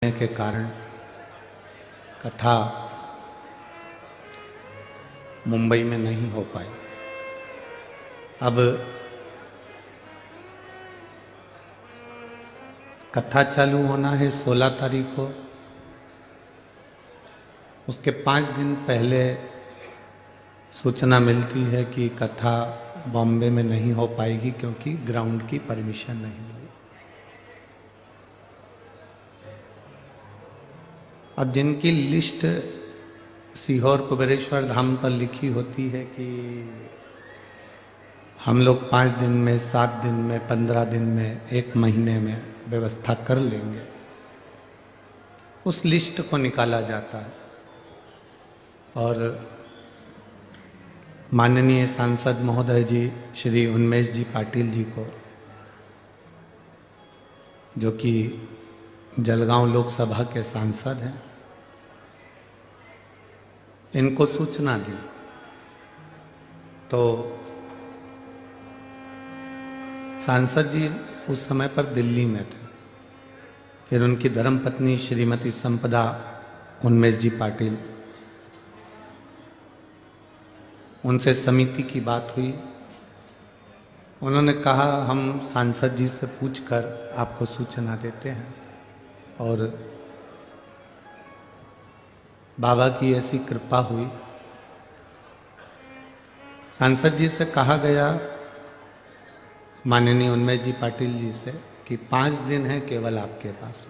होने के कारण कथा मुंबई में नहीं हो पाई। अब कथा चालू होना है 16 तारीख को। उसके 5 दिन पहले सूचना मिलती है कि कथा बॉम्बे में नहीं हो पाएगी क्योंकि ग्राउंड की परमिशन नहीं मिली। अब जिनकी लिस्ट सीहोर कुबेरेश्वर धाम पर लिखी होती है कि हम लोग 5 दिन में, 7 दिन में, 15 दिन में, 1 महीने में व्यवस्था कर लेंगे, उस लिस्ट को निकाला जाता है और माननीय सांसद महोदय जी श्री उन्मेष जी पाटिल जी को, जो कि जलगांव लोकसभा के सांसद हैं, इनको सूचना दी तो सांसद जी उस समय पर दिल्ली में थे। फिर उनकी धर्मपत्नी श्रीमती संपदा उन्मेष जी पाटिल, उनसे समिति की बात हुई। उन्होंने कहा हम सांसद जी से पूछकर आपको सूचना देते हैं और बाबा की ऐसी कृपा हुई। सांसद जी से कहा गया माननीय उन्मेष जी पाटिल जी से कि 5 दिन है केवल आपके पास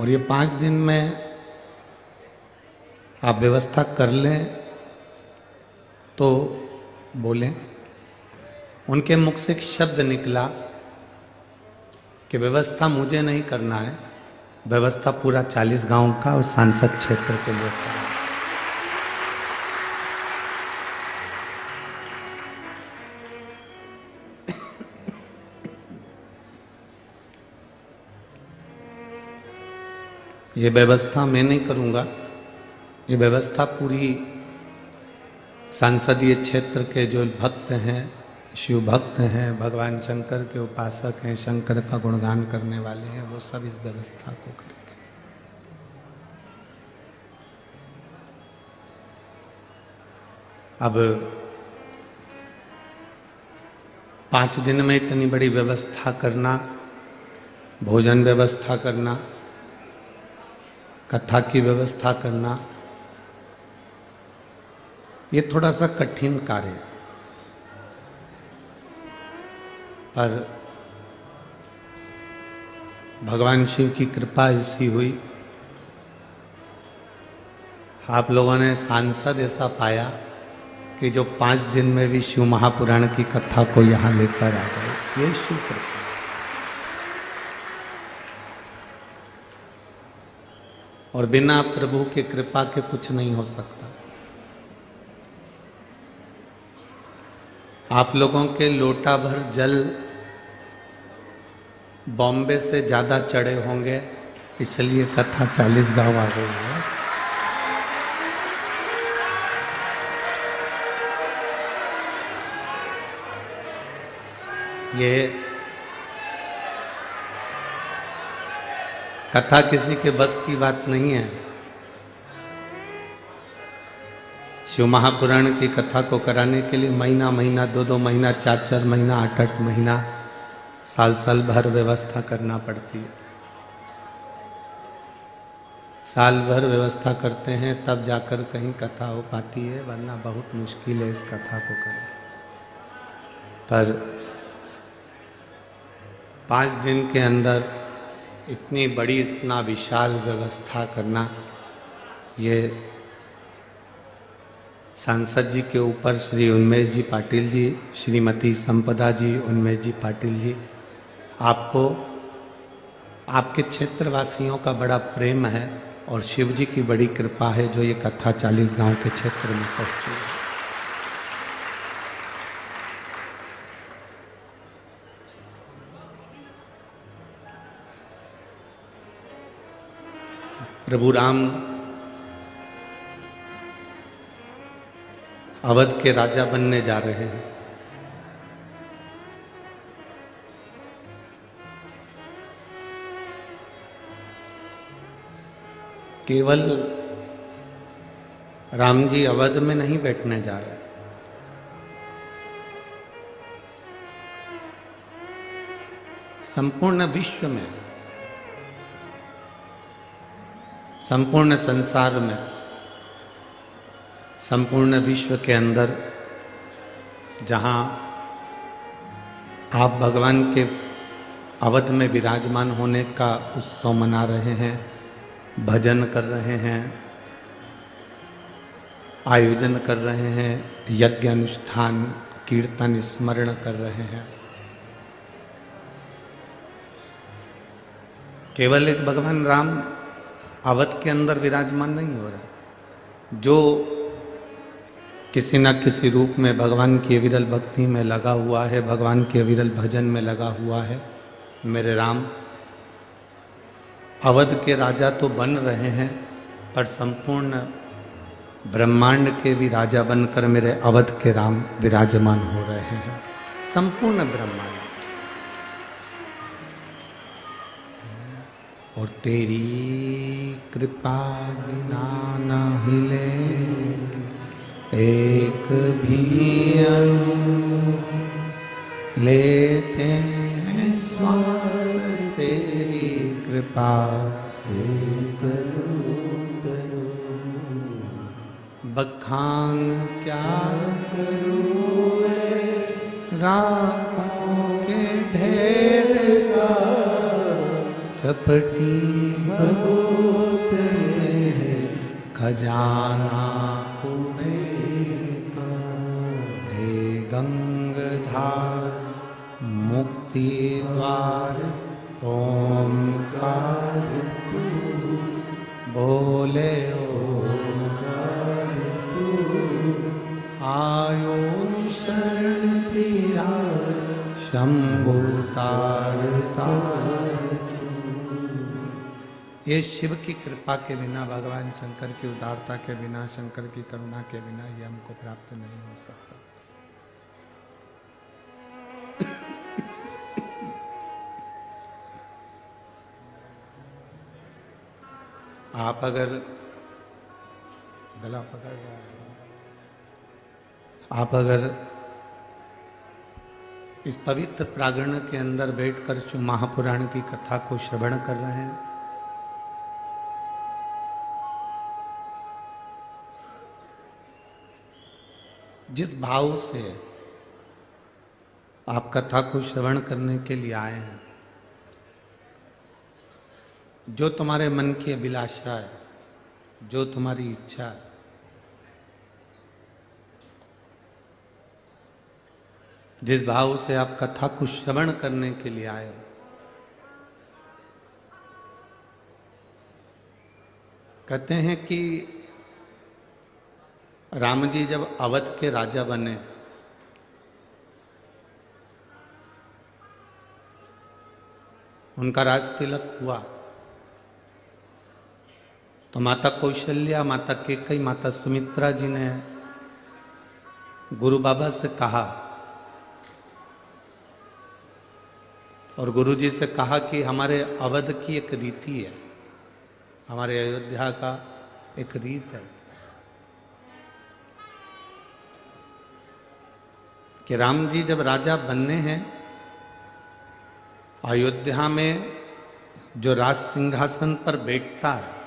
और ये 5 दिन में आप व्यवस्था कर लें तो बोलें। उनके मुख से एक शब्द निकला कि व्यवस्था मुझे नहीं करना है, व्यवस्था पूरा 40 गांव का और सांसद क्षेत्र के लिए करना है। ये व्यवस्था मैं नहीं करूंगा, ये व्यवस्था पूरी संसदीय क्षेत्र के जो भक्त हैं, शिव भक्त हैं, भगवान शंकर के उपासक हैं, शंकर का गुणगान करने वाले हैं, वो सब इस व्यवस्था को करेंगे। अब 5 दिन में इतनी बड़ी व्यवस्था करना, भोजन व्यवस्था करना, कथा की व्यवस्था करना, ये थोड़ा सा कठिन कार्य है। पर भगवान शिव की कृपा ऐसी हुई, आप लोगों ने सांसद ऐसा पाया कि जो 5 दिन में भी शिव महापुराण की कथा को यहाँ लेकर आ गए। ये शिव कृपा। और बिना प्रभु के कृपा के कुछ नहीं हो सकता। आप लोगों के लोटा भर जल बॉम्बे से ज्यादा चढ़े होंगे, इसलिए कथा 40 गांव आ गई है। ये कथा किसी के बस की बात नहीं है। शिव महापुराण की कथा को कराने के लिए महीना महीना, 2-2 महीना, 4-4 महीना, 8-8 महीना, साल भर व्यवस्था करना पड़ती है। साल भर व्यवस्था करते हैं तब जाकर कहीं कथा हो पाती है, वरना बहुत मुश्किल है इस कथा को करना। पर 5 दिन के अंदर इतनी बड़ी, इतना विशाल व्यवस्था करना, ये सांसद जी के ऊपर श्री उन्मेष जी पाटिल जी, श्रीमती संपदा जी उन्मेष जी पाटिल जी, आपको, आपके क्षेत्रवासियों का बड़ा प्रेम है और शिव जी की बड़ी कृपा है जो ये कथा 40 गांव के क्षेत्र में पहुंची है। प्रभु राम अवध के राजा बनने जा रहे हैं। केवल राम जी अवध में नहीं बैठने जा रहे, संपूर्ण विश्व में, संपूर्ण संसार में, संपूर्ण विश्व के अंदर जहां आप भगवान के अवध में विराजमान होने का उत्सव मना रहे हैं, भजन कर रहे हैं, आयोजन कर रहे हैं, यज्ञ अनुष्ठान कीर्तन स्मरण कर रहे हैं, केवल एक भगवान राम अवध के अंदर विराजमान नहीं हो रहा। जो किसी न किसी रूप में भगवान की अविरल भक्ति में लगा हुआ है, भगवान के अविरल भजन में लगा हुआ है, मेरे राम अवध के राजा तो बन रहे हैं, पर संपूर्ण ब्रह्मांड के भी राजा बनकर मेरे अवध के राम विराजमान हो रहे हैं। संपूर्ण ब्रह्मांड और तेरी कृपा बिना न हिले एक भी अणु, लेते हैं श्वास तेरी कृपा से बखान क्या करूं राखों के ढेर का, चपटी भगोत में खजाना कुबेर, हे गंगधार मुक्ति द्वार ओंकार बोले ओंकार आयो शरण दिया शंभु तार तार। ये शिव की कृपा के बिना, भगवान शंकर की उदारता के बिना, शंकर की करुणा के बिना ये हमको प्राप्त नहीं हो सकता। आप अगर गला पकड़ रहे हैं, आप अगर इस पवित्र प्रांगण के अंदर बैठकर जो महापुराण की कथा को श्रवण कर रहे हैं, जिस भाव से आप कथा को श्रवण करने के लिए आए हैं, जो तुम्हारे मन की अभिलाषा है, जो तुम्हारी इच्छा है, जिस भाव से आप कथा को श्रवण करने के लिए आए हो, कहते हैं कि राम जी जब अवध के राजा बने, उनका राज तिलक हुआ, तो माता कौशल्या, माता केकई, माता सुमित्रा जी ने गुरु बाबा से कहा, और गुरु जी से कहा कि हमारे अवध की एक रीति है, हमारे अयोध्या का एक रीत है कि राम जी जब राजा बनने हैं, अयोध्या में जो राज सिंहासन पर बैठता है,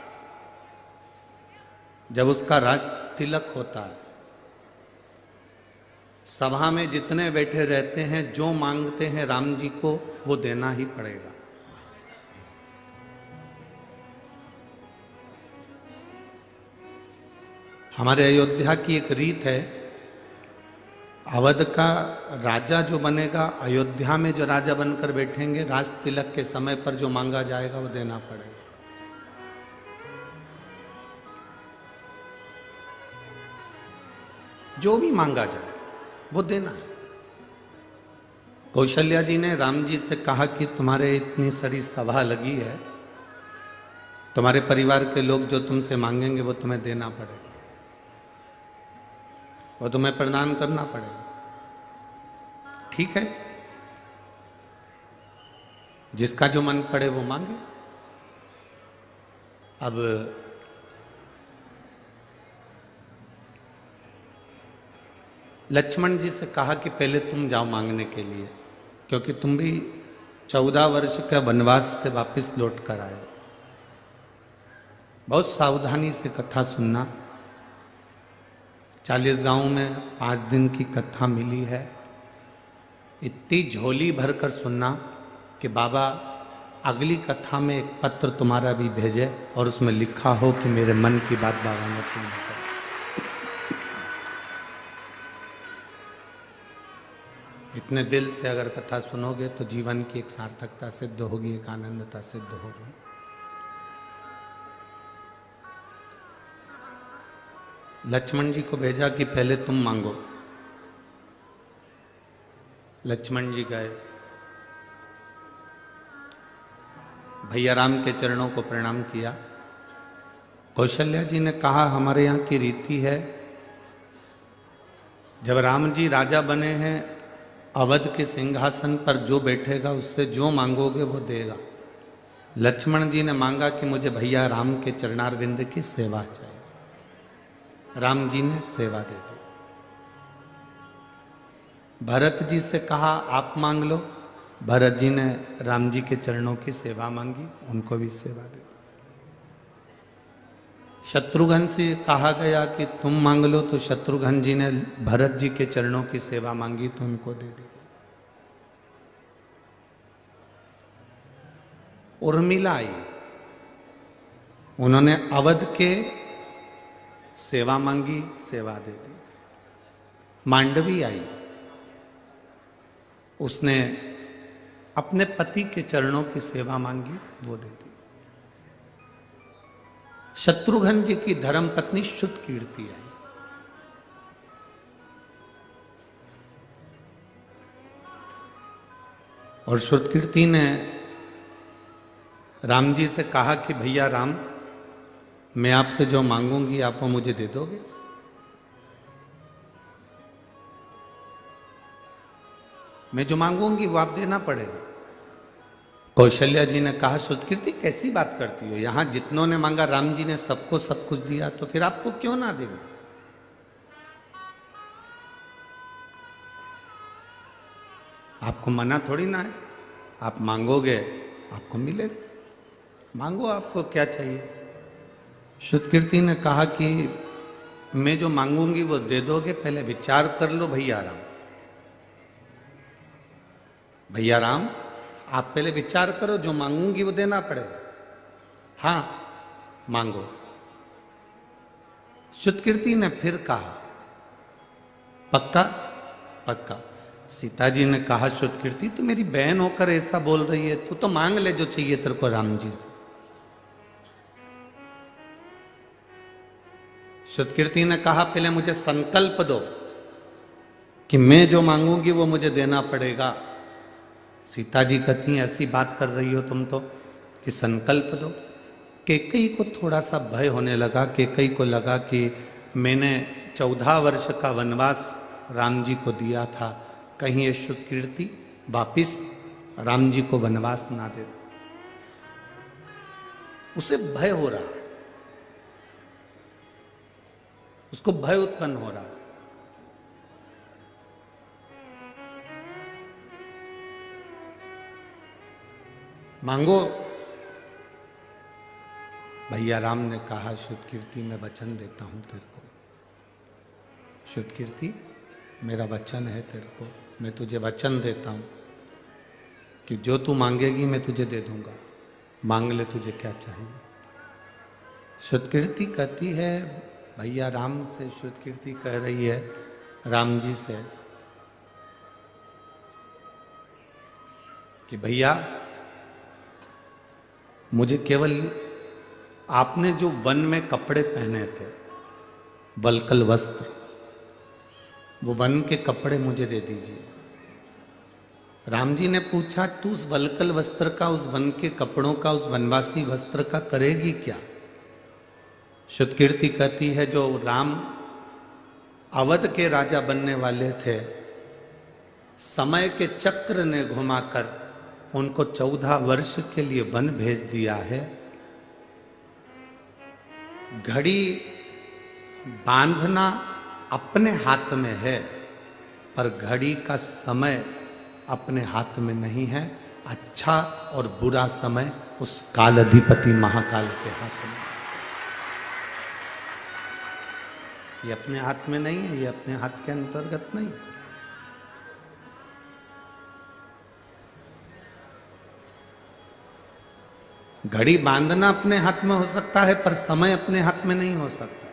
जब उसका राज तिलक होता है, सभा में जितने बैठे रहते हैं, जो मांगते हैं राम जी को वो देना ही पड़ेगा। हमारे अयोध्या की एक रीत है, अवध का राजा जो बनेगा, अयोध्या में जो राजा बनकर बैठेंगे, राज तिलक के समय पर जो मांगा जाएगा वो देना पड़ेगा। जो भी मांगा जाए वो देना है। कौशल्या जी ने राम जी से कहा कि तुम्हारे इतनी सारी सभा लगी है, तुम्हारे परिवार के लोग जो तुमसे मांगेंगे वो तुम्हें देना पड़ेगा, वो तुम्हें प्रदान करना पड़ेगा। ठीक है, जिसका जो मन पड़े वो मांगे। अब लक्ष्मण जी से कहा कि पहले तुम जाओ मांगने के लिए, क्योंकि तुम भी 14 वर्ष का वनवास से वापस लौट कर आए। बहुत सावधानी से कथा सुनना। 40 गांव में 5 दिन की कथा मिली है। इतनी झोली भरकर सुनना कि बाबा अगली कथा में एक पत्र तुम्हारा भी भेजे और उसमें लिखा हो कि मेरे मन की बात बाबा ने पूर्ण कर। इतने दिल से अगर कथा सुनोगे तो जीवन की एक सार्थकता सिद्ध होगी, एक आनंदता सिद्ध होगी। लक्ष्मण जी को भेजा कि पहले तुम मांगो। लक्ष्मण जी गए, भैया राम के चरणों को प्रणाम किया। कौशल्या जी ने कहा हमारे यहाँ की रीति है, जब राम जी राजा बने हैं अवध के सिंहासन पर, जो बैठेगा उससे जो मांगोगे वो देगा। लक्ष्मण जी ने मांगा कि मुझे भैया राम के चरणारविंद की सेवा चाहिए। राम जी ने सेवा दे दी। भरत जी से कहा आप मांग लो। भरत जी ने राम जी के चरणों की सेवा मांगी, उनको भी सेवा दे दी। शत्रुघ्न से कहा गया कि तुम मांग लो, तो शत्रुघ्न जी ने भरत जी के चरणों की सेवा मांगी तो उनको दे दी। उर्मिला आई, उन्होंने अवध के सेवा मांगी, सेवा दे दी। मांडवी आई, उसने अपने पति के चरणों की सेवा मांगी, वो दे दी। शत्रुघ्न जी की धर्म पत्नी श्रुतकीर्ति आई। और श्रुतकीर्ति ने राम जी से कहा कि भैया राम, मैं आपसे जो मांगूंगी आप वो मुझे दे दोगे? मैं जो मांगूंगी वो आप देना पड़ेगा। कौशल्या जी ने कहा श्रुतकीर्ति कैसी बात करती हो, यहां जितनों ने मांगा राम जी ने सबको सब कुछ दिया, तो फिर आपको क्यों ना देंगे? आपको मना थोड़ी ना है, आप मांगोगे आपको मिलेगा। मांगो, आपको क्या चाहिए? श्रुतकीर्ति ने कहा कि मैं जो मांगूंगी वो दे दोगे, पहले विचार कर लो भैया राम। भैया राम आप पहले विचार करो, जो मांगूंगी वो देना पड़ेगा। हाँ मांगो। श्रुतकीर्ति ने फिर कहा पक्का? पक्का। सीता जी ने कहा श्रुतकीर्ति तू मेरी बहन होकर ऐसा बोल रही है, तू तो मांग ले जो चाहिए तेरे को राम जी से। श्रुतकीर्ति ने कहा पहले मुझे संकल्प दो कि मैं जो मांगूंगी वो मुझे देना पड़ेगा। सीता जी कहती हैं ऐसी बात कर रही हो तुम तो कि संकल्प दो। कैकेयी को थोड़ा सा भय होने लगा। कैकेयी को लगा कि मैंने 14 वर्ष का वनवास राम जी को दिया था, कहीं ये श्रुतकीर्ति वापिस राम जी को वनवास ना दे दो। उसे भय हो रहा, उसको भय उत्पन्न हो रहा। मांगो। भैया राम ने कहा श्रुतकीर्ति मैं वचन देता हूं तेरे को। श्रुतकीर्ति मेरा वचन है तेरे को, मैं तुझे वचन देता हूं कि जो तू मांगेगी मैं तुझे दे दूंगा। मांग ले तुझे क्या चाहिए। श्रुतकीर्ति कहती है भैया राम से, श्रुतकीर्ति कह रही है राम जी से कि भैया मुझे केवल आपने जो वन में कपड़े पहने थे, वल्कल वस्त्र, वो वन के कपड़े मुझे दे दीजिए। राम जी ने पूछा तू उस वल्कल वस्त्र का, उस वन के कपड़ों का, उस वनवासी वस्त्र का करेगी क्या? श्रुतकीर्ति कहती है जो राम अवध के राजा बनने वाले थे, समय के चक्र ने घुमाकर उनको 14 वर्ष के लिए वन भेज दिया है। घड़ी बांधना अपने हाथ में है, पर घड़ी का समय अपने हाथ में नहीं है। अच्छा और बुरा समय उस काल अधिपति महाकाल के हाथ में। ये अपने हाथ में नहीं है, ये अपने हाथ के अंतर्गत नहीं है। घड़ी बांधना अपने हाथ में हो सकता है, पर समय अपने हाथ में नहीं हो सकता।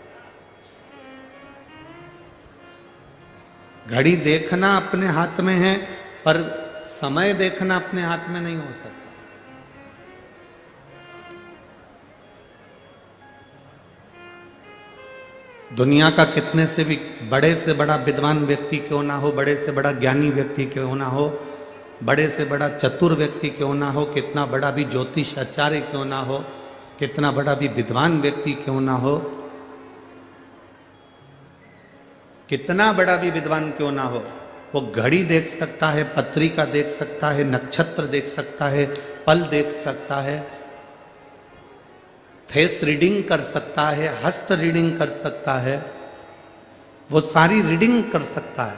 घड़ी देखना अपने हाथ में है, पर समय देखना अपने हाथ में नहीं हो सकता। दुनिया का कितने से भी बड़े से बड़ा विद्वान व्यक्ति क्यों ना हो, बड़े से बड़ा ज्ञानी व्यक्ति क्यों ना हो, बड़े से बड़ा चतुर व्यक्ति क्यों ना हो, कितना बड़ा भी ज्योतिष आचार्य क्यों ना हो, कितना बड़ा भी विद्वान व्यक्ति क्यों ना हो, कितना बड़ा भी विद्वान क्यों ना हो, वो घड़ी देख सकता है, पत्रिका देख सकता है, नक्षत्र देख सकता है, पल देख सकता है, फेस रीडिंग कर सकता है, हस्त रीडिंग कर सकता है, वो सारी रीडिंग कर सकता है,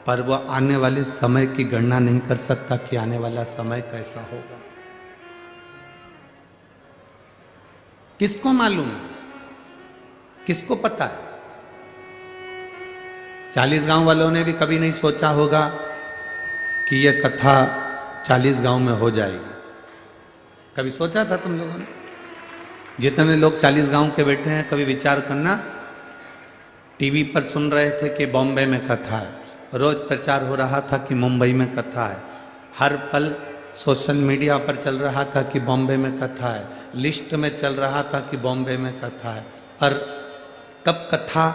पर वो आने वाले समय की गणना नहीं कर सकता कि आने वाला समय कैसा होगा। किसको मालूम है? किसको पता है? 40 गांव वालों ने भी कभी नहीं सोचा होगा कि यह कथा 40 गांव में हो जाएगी। कभी सोचा था तुम लोगों ने? जितने लोग 40 गांव के बैठे हैं, कभी विचार करना। टीवी पर सुन रहे थे कि बॉम्बे में कथा है, रोज प्रचार हो रहा था कि मुंबई में कथा है, हर पल सोशल मीडिया पर चल रहा था कि बॉम्बे में कथा है, लिस्ट में चल रहा था कि बॉम्बे में कथा है, पर कब कथा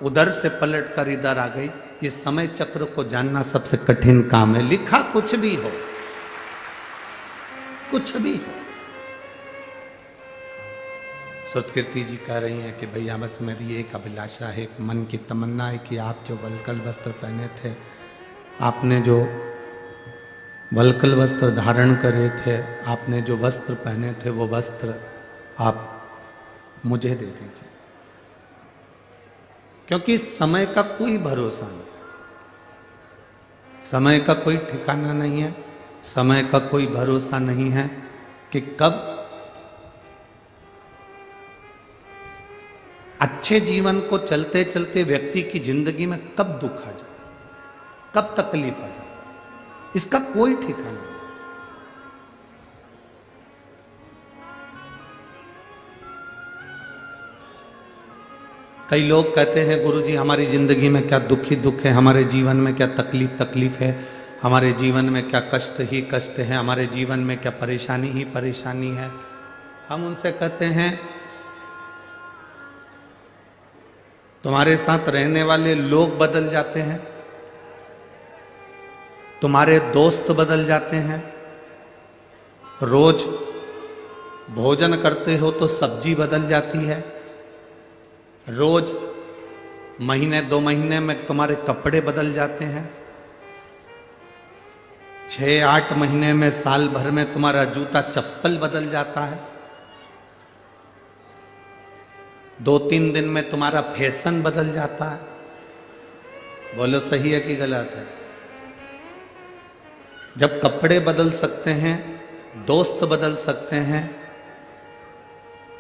उधर से पलट कर इधर आ गई, इस समय चक्र को जानना सबसे कठिन काम है। लिखा कुछ भी हो, कुछ भी हो। सुतकीर्ति जी कह रही हैं कि भैया बस मेरी एक अभिलाषा है, एक मन की तमन्ना है कि आप जो वलकल वस्त्र पहने थे, आपने जो वलकल वस्त्र धारण करे थे, आपने जो वस्त्र पहने थे, वो वस्त्र आप मुझे दे दीजिए, क्योंकि समय का कोई भरोसा नहीं, समय का कोई ठिकाना नहीं है, समय का कोई भरोसा नहीं है कि कब अच्छे जीवन को चलते चलते व्यक्ति की जिंदगी में कब दुख आ जाए, कब तकलीफ आ जाए, इसका कोई ठिकाना नहीं। कई लोग कहते हैं गुरुजी हमारी जिंदगी में क्या दुख ही दुख है, हमारे जीवन में क्या तकलीफ है, हमारे जीवन में क्या कष्ट ही कष्ट है, हमारे जीवन में क्या परेशानी ही परेशानी है। हम उनसे कहते हैं तुम्हारे साथ रहने वाले लोग बदल जाते हैं, तुम्हारे दोस्त बदल जाते हैं, रोज भोजन करते हो तो सब्जी बदल जाती है, रोज महीने 2 महीने में तुम्हारे कपड़े बदल जाते हैं, 6-8 महीने में साल भर में तुम्हारा जूता चप्पल बदल जाता है, 2-3 दिन में तुम्हारा फैशन बदल जाता है। बोलो सही है कि गलत है? जब कपड़े बदल सकते हैं, दोस्त बदल सकते हैं,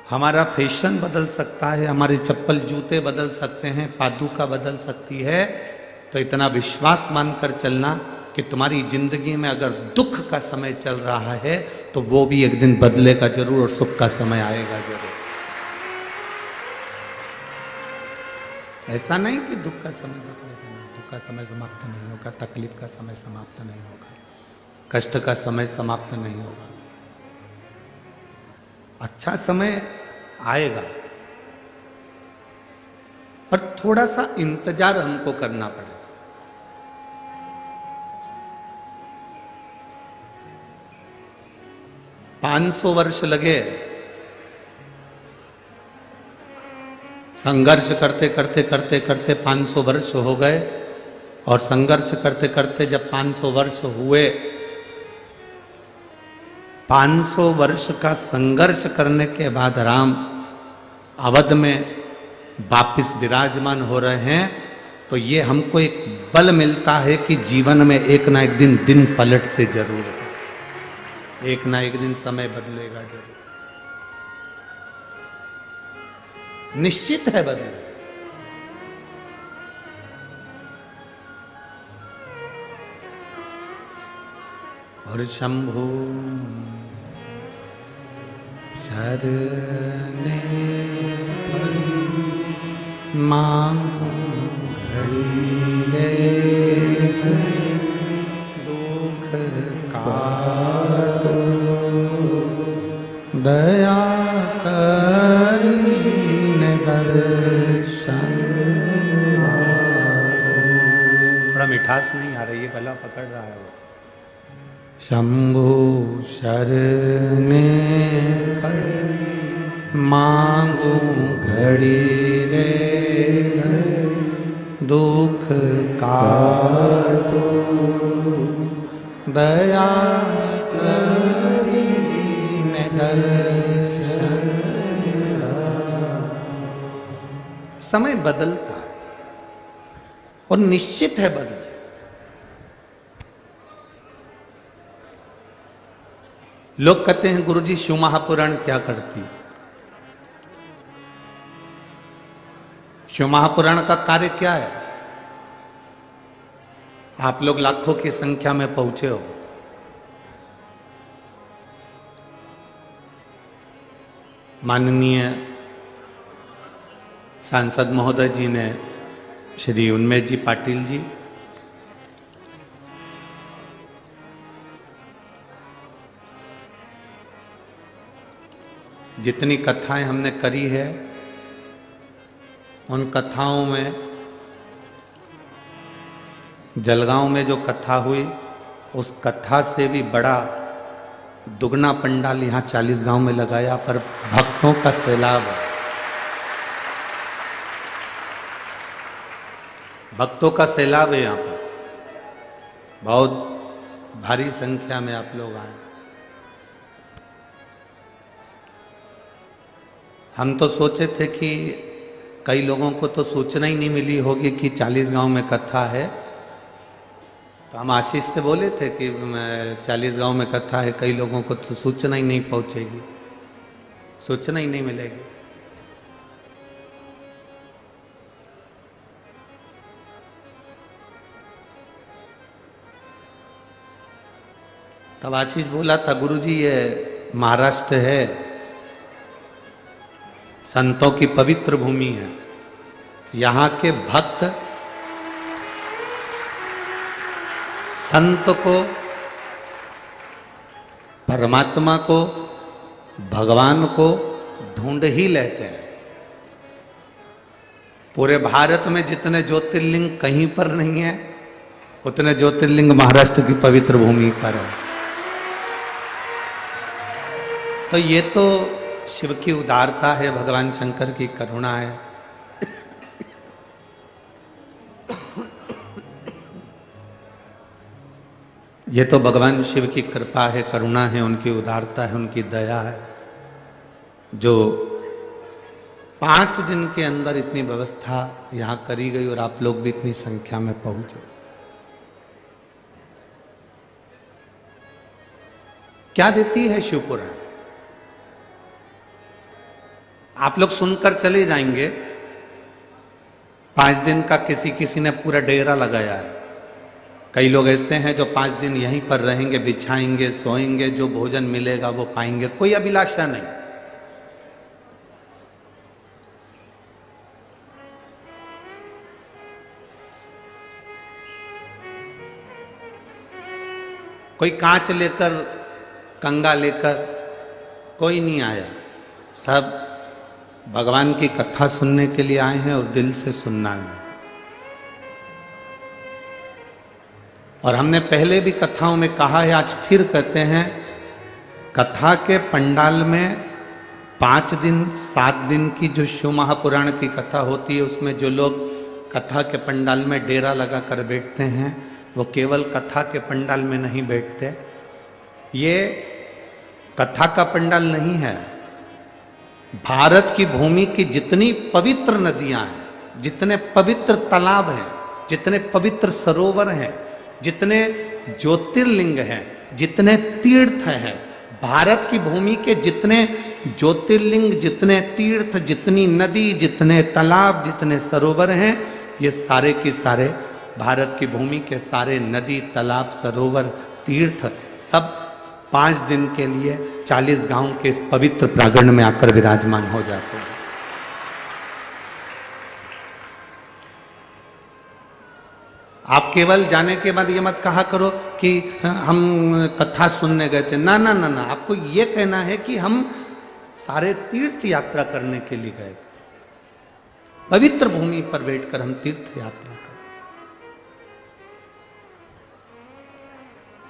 हमारा फैशन बदल सकता है, हमारे चप्पल जूते बदल सकते हैं, पादुका बदल सकती है, तो इतना विश्वास मानकर चलना कि तुम्हारी जिंदगी में अगर दुख का समय चल रहा है तो वो भी एक दिन बदलेगा जरूर और सुख का समय आएगा जरूर। ऐसा नहीं कि दुख का समय बदलेगा, दुख का समय समाप्त नहीं होगा, तकलीफ का समय समाप्त नहीं होगा, कष्ट का समय समाप्त नहीं होगा। अच्छा समय आएगा, पर थोड़ा सा इंतजार हमको करना पड़ेगा। पांच 500 वर्ष लगे संघर्ष करते करते करते करते 500 वर्ष हो गए, और संघर्ष करते करते जब 500 वर्ष हुए, 500 वर्ष का संघर्ष करने के बाद राम अवध में वापिस विराजमान हो रहे हैं, तो ये हमको एक बल मिलता है कि जीवन में एक ना एक दिन पलटते जरूर है, एक ना एक दिन समय बदलेगा जरूर, निश्चित है बदले। और शंभु शरणे पड़ी मांगो घड़ी रे दुख काटो दया करीने दर्शन आपो। थोड़ा मिठास नहीं आ रही है, गला पकड़ रहा है वो। शंभु शरणे पड़ी मांगो घड़ी रे दुख काटो दया करीने दर्शन। समय बदलता है और निश्चित है बदले। लोग कहते हैं गुरुजी शिव महापुराण क्या करती है? शिव महापुराण का कार्य क्या है? आप लोग लाखों की संख्या में पहुंचे हो, माननीय सांसद महोदय जी ने, श्री उन्मेष जी पाटिल जी, जितनी कथाएं हमने करी है उन कथाओं में, जलगांव में जो कथा हुई उस कथा से भी बड़ा दुगना पंडाल यहाँ 40 गांव में लगाया, पर भक्तों का सैलाब है, भक्तों का सैलाब है यहाँ पर, बहुत भारी संख्या में आप लोग आए। हम तो सोचे थे कि कई लोगों को तो सूचना ही नहीं मिली होगी कि 40 गांव में कथा है, तो हम आशीष से बोले थे कि 40 गांव में कथा है, कई लोगों को तो सूचना ही नहीं पहुंचेगी, सूचना ही नहीं मिलेगी। तब आशीष बोला था, गुरुजी ये महाराष्ट्र है, संतों की पवित्र भूमि है, यहाँ के भक्त संत को, परमात्मा को, भगवान को ढूंढ ही लेते हैं। पूरे भारत में जितने ज्योतिर्लिंग कहीं पर नहीं है, उतने ज्योतिर्लिंग महाराष्ट्र की पवित्र भूमि पर है। तो ये तो शिव की उदारता है, भगवान शंकर की करुणा है। ये तो भगवान शिव की कृपा है, करुणा है, उनकी उदारता है, उनकी दया है, जो 5 दिन के अंदर इतनी व्यवस्था यहाँ करी गई और आप लोग भी इतनी संख्या में पहुंचे। क्या देती है शिवपुराण? आप लोग सुनकर चले जाएंगे। 5 दिन का किसी ने पूरा डेरा लगाया है। कई लोग ऐसे हैं जो 5 दिन यहीं पर रहेंगे, बिछाएंगे, सोएंगे, जो भोजन मिलेगा वो पाएंगे, कोई अभिलाषा नहीं। कोई कांच लेकर, कंगा लेकर कोई नहीं आया, सब भगवान की कथा सुनने के लिए आए हैं और दिल से सुनना है। और हमने पहले भी कथाओं में कहा है, आज फिर कहते हैं, कथा के पंडाल में 5 दिन 7 दिन की जो शिव महापुराण की कथा होती है, उसमें जो लोग कथा के पंडाल में डेरा लगाकर बैठते हैं, वो केवल कथा के पंडाल में नहीं बैठते। ये कथा का पंडाल नहीं है, भारत की भूमि की जितनी पवित्र नदियां हैं, जितने पवित्र तालाब हैं, जितने पवित्र सरोवर हैं, जितने ज्योतिर्लिंग हैं, जितने तीर्थ हैं, भारत की भूमि के जितने ज्योतिर्लिंग, जितने तीर्थ, जितनी नदी, जितने तालाब, जितने सरोवर हैं, ये सारे के सारे भारत की भूमि के सारे नदी, तालाब, सरोवर, तीर्थ सब 5 दिन के लिए 40 गांव के इस पवित्र प्रांगण में आकर विराजमान हो जाते हैं। आप केवल जाने के बाद ये मत कहा करो कि हम कथा सुनने गए थे। ना ना ना ना, आपको ये कहना है कि हम सारे तीर्थ यात्रा करने के लिए गए थे। पवित्र भूमि पर बैठकर हम तीर्थ यात्रा कर,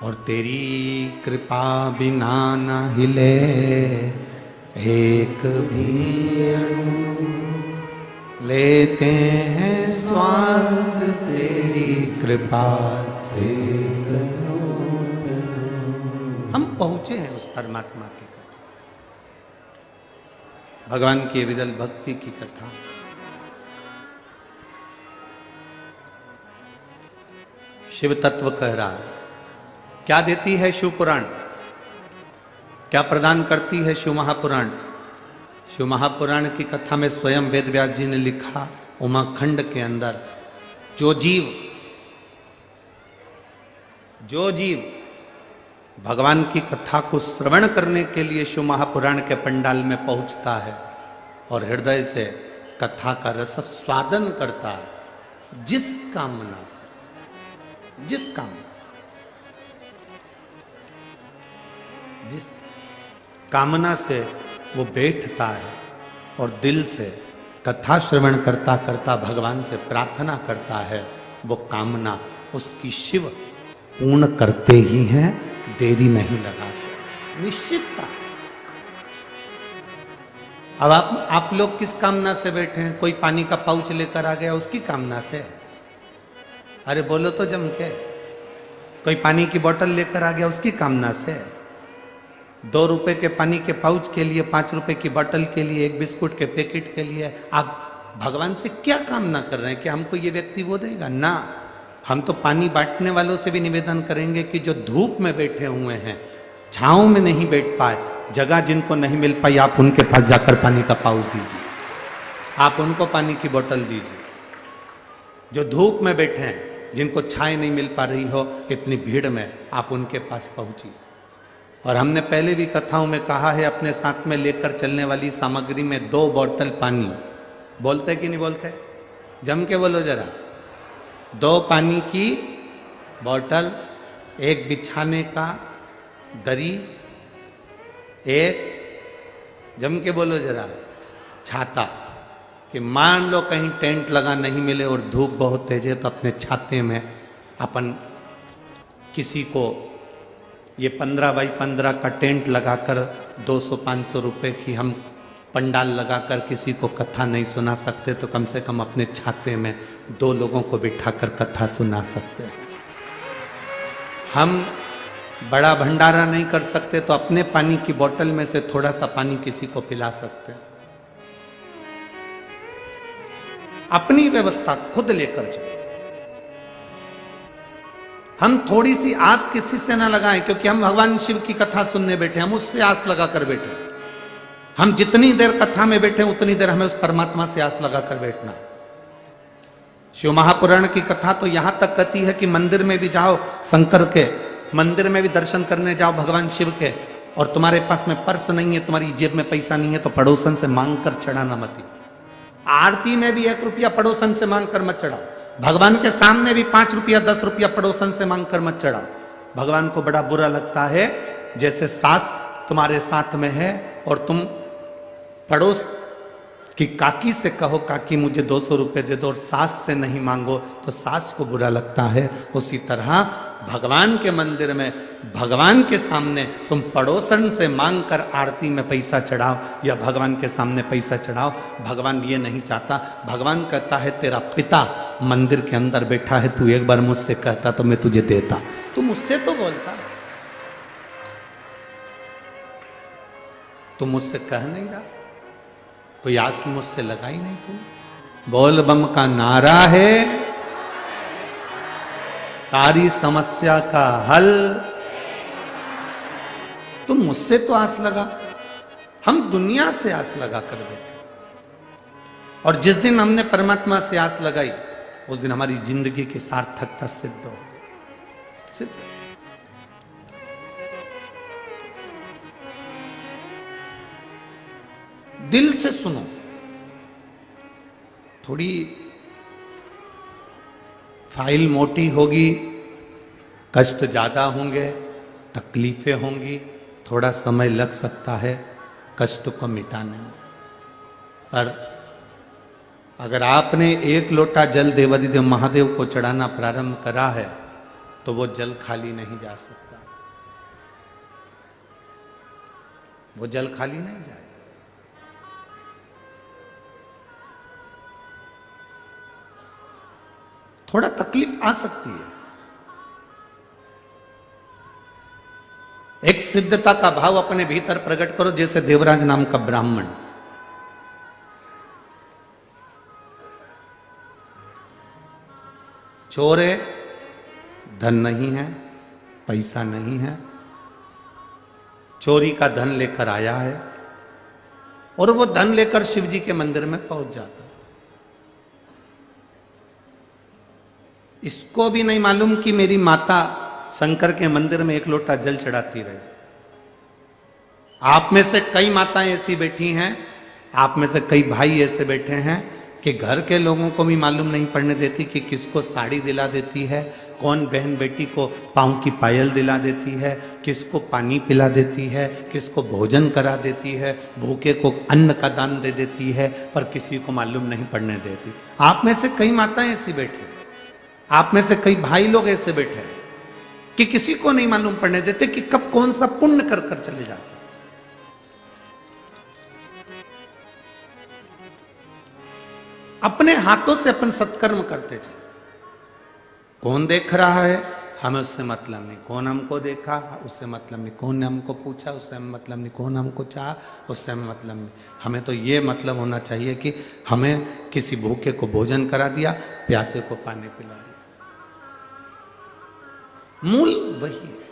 और तेरी कृपा बिना न हिले एक भी अणु, लेते हैं श्वास तेरी कृपा से। हम पहुंचे हैं उस परमात्मा की कथा, भगवान की विरल भक्ति की कथा। शिव तत्व कह रहा है। क्या देती है शिव पुराण, क्या प्रदान करती है शिव महापुराण? शिव महापुराण की कथा में स्वयं वेद व्यास जी ने लिखा, उमाखंड के अंदर जो जीव भगवान की कथा को श्रवण करने के लिए शिव महापुराण के पंडाल में पहुंचता है और हृदय से कथा का रस स्वादन करता है, जिस कामना से जिस कामना से वो बैठता है और दिल से कथा श्रवण करता करता भगवान से प्रार्थना करता है, वो कामना उसकी शिव पूर्ण करते ही हैं, देरी नहीं लगाते, निश्चितता। अब आप लोग किस कामना से बैठे हैं? कोई पानी का पाउच लेकर आ गया, उसकी कामना से? अरे बोलो तो जम के। कोई पानी की बोतल लेकर आ गया, उसकी कामना से? 2 रुपए के पानी के पाउच के लिए, 5 रुपए की बोतल के लिए, 1 बिस्कुट के पैकेट के लिए आप भगवान से क्या कामना कर रहे हैं कि हमको ये व्यक्ति वो देगा? ना, हम तो पानी बांटने वालों से भी निवेदन करेंगे कि जो धूप में बैठे हुए हैं, छांव में नहीं बैठ पाए, जगह जिनको नहीं मिल पाई, आप उनके पास जाकर पानी का पाउच दीजिए, आप उनको पानी की बोतल दीजिए। जो धूप में बैठे हैं, जिनको छाया नहीं मिल पा रही हो इतनी भीड़ में, आप उनके पास पहुंचिए। और हमने पहले भी कथाओं में कहा है, अपने साथ में लेकर चलने वाली सामग्री में 2 बोतल पानी, बोलते कि नहीं बोलते? जम के बोलो जरा। 2 पानी की बोतल, 1 बिछाने का दरी, 1 जम के बोलो जरा छाता, कि मान लो कहीं टेंट लगा नहीं मिले और धूप बहुत तेज है, तो अपने छाते में अपन किसी को ये 15 बाई 15 का टेंट लगाकर 200-500 रुपए की हम पंडाल लगाकर किसी को कथा नहीं सुना सकते, तो कम से कम अपने छाते में 2 लोगों को बिठाकर कथा सुना सकते हैं। हम बड़ा भंडारा नहीं कर सकते, तो अपने पानी की बोतल में से थोड़ा सा पानी किसी को पिला सकते हैं। अपनी व्यवस्था खुद लेकर चलो। हम थोड़ी सी आस किसी से ना लगाएं, क्योंकि हम भगवान शिव की कथा सुनने बैठे, हम उससे आस लगाकर बैठे। हम जितनी देर कथा में बैठे उतनी देर हमें उस परमात्मा से आस लगाकर बैठना। शिव महापुराण की कथा तो यहां तक कहती है कि मंदिर में भी जाओ, शंकर के मंदिर में भी दर्शन करने जाओ भगवान शिव के, और तुम्हारे पास में पर्स नहीं है, तुम्हारी जेब में पैसा नहीं है, तो पड़ोसन से मांग कर चढ़ाना मत। आरती में भी 1 रुपया पड़ोसन से मांग कर मत चढ़ाओ। भगवान के सामने भी 5 रुपया 10 रुपया पड़ोसन से मांग कर मत चढ़ाओ। भगवान को बड़ा बुरा लगता है जैसे सास तुम्हारे साथ में है और तुम पड़ोस की काकी से कहो, काकी मुझे 200 रुपये दे दो, और सास से नहीं मांगो तो सास को बुरा लगता है। उसी तरह भगवान के मंदिर में, भगवान के सामने तुम पड़ोसन से मांग कर आरती में पैसा चढ़ाओ या भगवान के सामने पैसा चढ़ाओ, भगवान ये नहीं चाहता। भगवान कहता है तेरा पिता मंदिर के अंदर बैठा है, तू एक बार मुझसे कहता तो मैं तुझे देता, तू मुझसे तो बोलता, तू मुझसे कह नहीं रहा, कोई आस मुझसे लगाई नहीं। तुम बोल बम का नारा है, सारी समस्या का हल। तुम मुझसे तो आस लगा, हम दुनिया से आस लगा कर बैठे। और जिस दिन हमने परमात्मा से आस लगाई उस दिन हमारी जिंदगी की सार्थकता सिद्ध हो सिद्ध। दिल से सुनो, थोड़ी फाइल मोटी होगी, कष्ट ज्यादा होंगे, तकलीफें होंगी, थोड़ा समय लग सकता है कष्ट को मिटाने में। पर अगर आपने एक लोटा जल देवाधिदेव महादेव को चढ़ाना प्रारंभ करा है तो वो जल खाली नहीं जा सकता, वो जल खाली नहीं जाएगा। थोड़ा तकलीफ आ सकती है। एक सिद्धता का भाव अपने भीतर प्रकट करो, जैसे देवराज नाम का ब्राह्मण चोर है, धन नहीं है, पैसा नहीं है, चोरी का धन लेकर आया है और वो धन लेकर शिव जी के मंदिर में पहुंच जाता। इसको भी नहीं मालूम कि मेरी माता शंकर के मंदिर में एक लोटा जल चढ़ाती रही। आप में से कई माताएं ऐसी बैठी हैं, आप में से कई भाई ऐसे बैठे हैं कि घर के लोगों को भी मालूम नहीं पड़ने देती कि किसको साड़ी दिला देती है, कौन बहन बेटी को पांव की पायल दिला देती है, किसको पानी पिला देती है, किसको भोजन करा देती है, भूखे को अन्न का दान दे देती है, पर किसी को मालूम नहीं पड़ने देती। आप में से कई माताएं ऐसी बैठी, आप में से कई भाई लोग ऐसे बैठे हैं कि किसी को नहीं मालूम पड़ने देते कि कब कौन सा पुण्य कर कर चले जाते। अपने हाथों से अपन सत्कर्म करते थे। कौन देख रहा है हमें उससे मतलब नहीं, कौन हमको देखा उससे मतलब नहीं, कौन ने हमको पूछा उससे हमें मतलब नहीं, कौन हमको चाहा उससे हमें मतलब नहीं। हमें तो ये मतलब होना चाहिए कि हमें किसी भूखे को भोजन करा दिया, प्यासे को पानी पिला दिया। मूल वही है।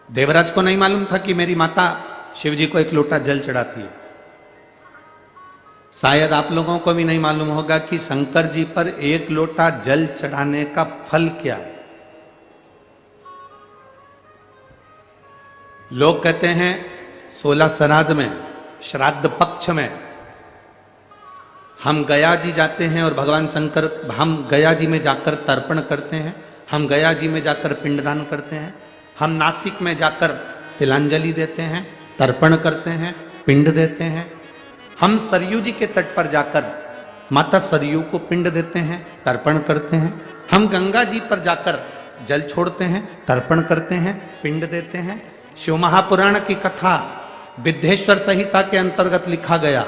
देवराज को नहीं मालूम था कि मेरी माता शिव जी को एक लोटा जल चढ़ाती है। शायद आप लोगों को भी नहीं मालूम होगा कि शंकर जी पर एक लोटा जल चढ़ाने का फल क्या है। लोग कहते हैं 16 श्राद्ध में, श्राद्ध पक्ष में हम गया जी जाते हैं और भगवान शंकर, हम गया जी में जाकर तर्पण करते हैं, हम गया जी में जाकर पिंडदान करते हैं, हम नासिक में जाकर तिलांजलि देते हैं, तर्पण करते हैं, पिंड देते हैं, हम सरयू जी के तट पर जाकर माता सरयू को पिंड देते हैं, तर्पण करते हैं, हम गंगा जी पर जाकर जल छोड़ते हैं, तर्पण करते हैं, पिंड देते हैं। शिव महापुराण की कथा विद्येश्वर संहिता के अंतर्गत लिखा गया,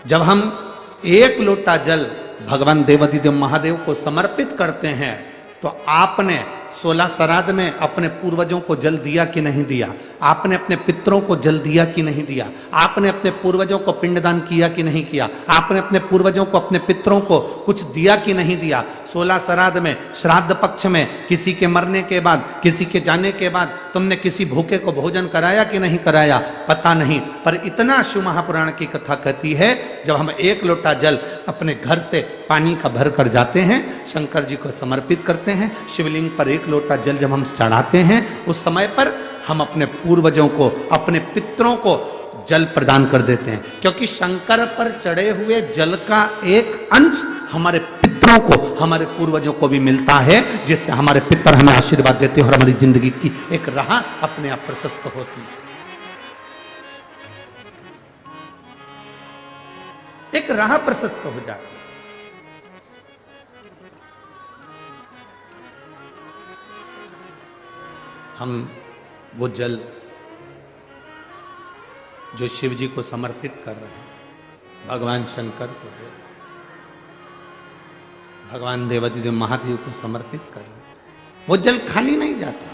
जब हम एक लोटा जल भगवान देवाधिदेव महादेव को समर्पित करते हैं तो आपने 16 श्राद्ध में अपने पूर्वजों को जल दिया कि नहीं दिया, आपने अपने पितरों को जल दिया कि नहीं दिया, आपने अपने पूर्वजों को पिंडदान किया कि नहीं किया, आपने अपने पूर्वजों को, अपने पितरों को कुछ दिया कि नहीं दिया। 16 श्राद्ध में, श्राद्ध पक्ष में, किसी के मरने के बाद, किसी के जाने के बाद तुमने किसी भूखे को भोजन कराया कि नहीं कराया, पता नहीं। पर इतना शिव महापुराण की कथा कहती है, जब हम एक लोटा जल अपने घर से पानी का भर कर जाते हैं, शंकर जी को समर्पित करते हैं, शिवलिंग पर एक लोटा जल जब हम चढ़ाते हैं, उस समय पर हम अपने पूर्वजों को, अपने पितरों को जल प्रदान कर देते हैं। क्योंकि शंकर पर चढ़े हुए जल का एक अंश हमारे पितरों को, हमारे पूर्वजों को भी मिलता है, जिससे हमारे पितर हमें आशीर्वाद देते हैं और हमारी जिंदगी की एक राह अपने आप प्रशस्त होती है, एक राह प्रशस्त हो जाती है। हम वो जल जो शिव जी को समर्पित कर रहे हैं, भगवान शंकर को, भगवान देवाधिदेव महादेव को समर्पित कर रहे हैं, वो जल खाली नहीं जाता।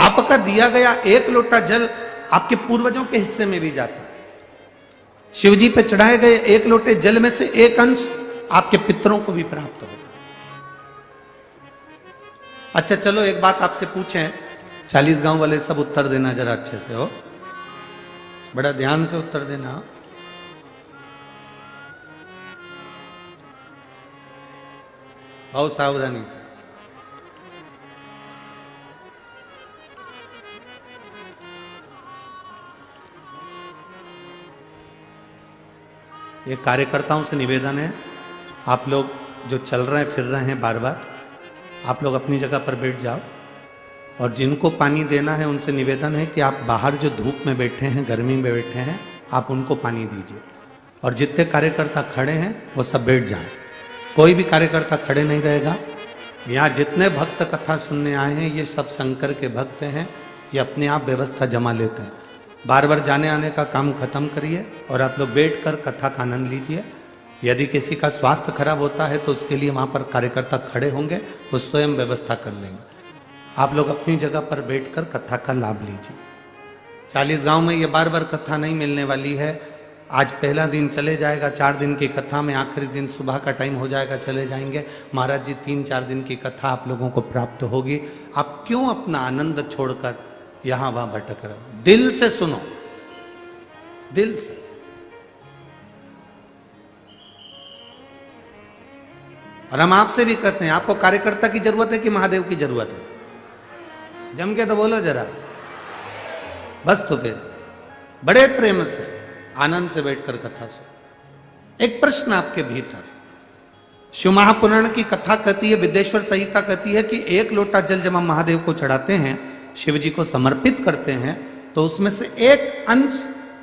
आपका दिया गया एक लोटा जल आपके पूर्वजों के हिस्से में भी जाता है। शिव जी पे चढ़ाए गए एक लोटे जल में से एक अंश आपके पितरों को भी प्राप्त होगा। अच्छा चलो एक बात आपसे पूछें, 40 गांव वाले सब उत्तर देना जरा अच्छे से, हो बड़ा ध्यान से उत्तर देना। बहुत सावधानी से। ये कार्यकर्ताओं से निवेदन है, आप लोग जो चल रहे हैं फिर रहे हैं बार बार, आप लोग अपनी जगह पर बैठ जाओ, और जिनको पानी देना है उनसे निवेदन है कि आप बाहर जो धूप में बैठे हैं, गर्मी में बैठे हैं, आप उनको पानी दीजिए। और जितने कार्यकर्ता खड़े हैं वो सब बैठ जाएं, कोई भी कार्यकर्ता खड़े नहीं रहेगा। यहाँ जितने भक्त कथा सुनने आए हैं ये सब शंकर के भक्त हैं, ये अपने आप व्यवस्था जमा लेते हैं। बार बार जाने आने का काम खत्म करिए और आप लोग बैठकर कथा का आनंद लीजिए। यदि किसी का स्वास्थ्य खराब होता है तो उसके लिए वहाँ पर कार्यकर्ता खड़े होंगे, वो स्वयं व्यवस्था कर लेंगे। आप लोग अपनी जगह पर बैठकर कथा का लाभ लीजिए। 40 गांव में ये बार बार कथा नहीं मिलने वाली है। आज पहला दिन चले जाएगा, 4 दिन की कथा में आखिरी दिन सुबह का टाइम हो जाएगा, चले जाएंगे। महाराज जी 3-4 दिन की कथा आप लोगों को प्राप्त होगी। आप क्यों अपना आनंद छोड़कर यहां वहां भटक रहे हो? दिल से सुनो, दिल से। और हम आपसे भी कहते हैं, आपको कार्यकर्ता की जरूरत है कि महादेव की जरूरत है? जम के तो बोलो जरा, बस। तो फिर बड़े प्रेम से आनंद से बैठकर कथा सुनो। एक प्रश्न आपके भीतर, शिव महापुराण की कथा कहती है, विदेश्वर संहिता कहती है कि 1 लोटा जल जब हम महादेव को चढ़ाते हैं, शिव जी को समर्पित करते हैं, तो उसमें से एक अंश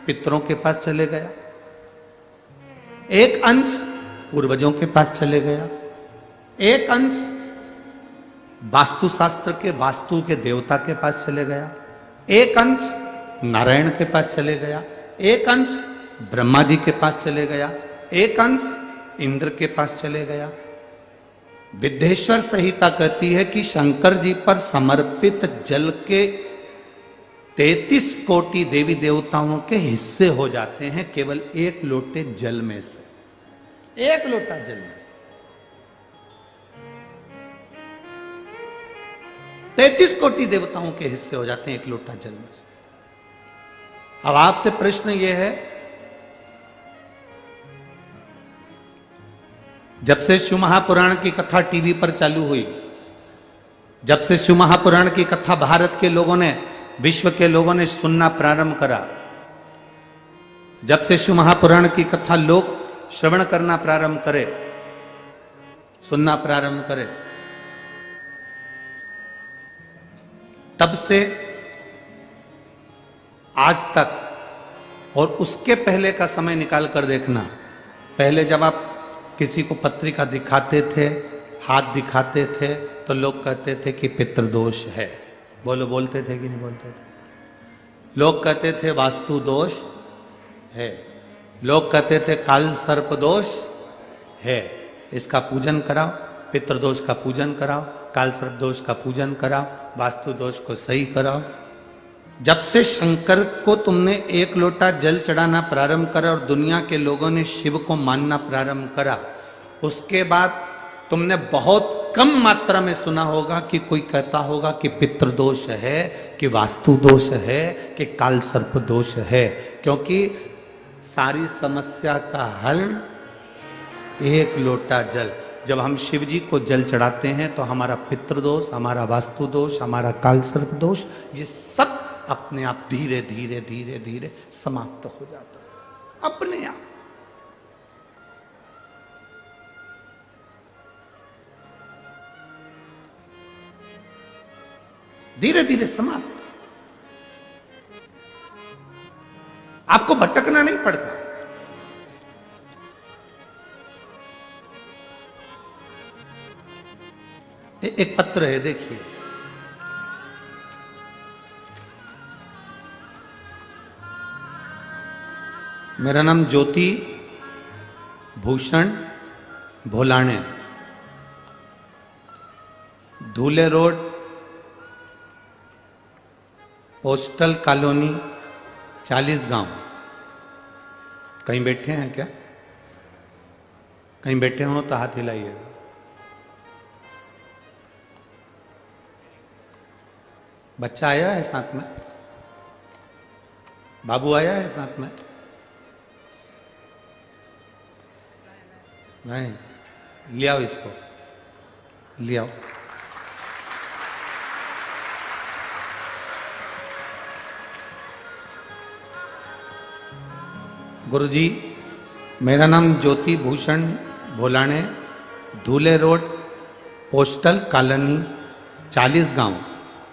पितरों के पास चले गया, एक अंश पूर्वजों के पास चले गया, एक अंश वास्तुशास्त्र के वास्तु के देवता के पास चले गया, एक अंश नारायण के पास चले गया, एक अंश ब्रह्मा जी के पास चले गया, एक अंश इंद्र के पास चले गया। विदेश्वर संहिता कहती है कि शंकर जी पर समर्पित जल के 33 कोटि देवी देवताओं के हिस्से हो जाते हैं केवल 1 लोटे जल में से, 1 लोटा जल में से 33 कोटि देवताओं के हिस्से हो जाते हैं 1 लोटा जल में से। अब आपसे प्रश्न यह है, जब से शिव महापुराण की कथा टीवी पर चालू हुई, जब से शिव महापुराण की कथा भारत के लोगों ने, विश्व के लोगों ने सुनना प्रारंभ करा, जब से शिव महापुराण की कथा लोग श्रवण करना प्रारंभ करे, सुनना प्रारंभ करे, तब से आज तक, और उसके पहले का समय निकाल कर देखना, पहले जब आप किसी को पत्रिका दिखाते थे, हाथ दिखाते थे, तो लोग कहते थे कि पितृदोष है। बोलो, बोलते थे कि नहीं बोलते थे? लोग कहते थे वास्तु दोष है, लोग कहते थे काल सर्प दोष है, इसका पूजन कराओ, पितृदोष का पूजन कराओ, काल सर्प दोष का पूजन कराओ, वास्तु दोष को सही कराओ। जब से शंकर को तुमने 1 लोटा जल चढ़ाना प्रारंभ करा और दुनिया के लोगों ने शिव को मानना प्रारंभ करा, उसके बाद तुमने बहुत कम मात्रा में सुना होगा कि कोई कहता होगा कि पितृदोष है, कि वास्तु दोष है, कि काल सर्प दोष है। क्योंकि सारी समस्या का हल 1 लोटा जल। जब हम शिव जी को जल चढ़ाते हैं तो हमारा पितृदोष, हमारा वास्तु दोष, हमारा काल सर्प दोष, ये सब अपने आप धीरे धीरे धीरे धीरे समाप्त हो जाता है, अपने आप। धीरे धीरे समाप्त। आपको भटकना नहीं पड़ता। एक पत्र है, देखिए। मेरा नाम ज्योति भूषण भोलाने, धूले रोड, पोस्टल कॉलोनी, 40 गांव, कहीं बैठे हैं क्या? कहीं बैठे हो तो हाथ हिलाइए। बच्चा आया है साथ में? बाबू आया है साथ में? नहीं, ले आओ इसको, ले आओ। गुरुजी, मेरा नाम ज्योति भूषण भोलाने, धूले रोड, पोस्टल कॉलोनी, 40 गांव।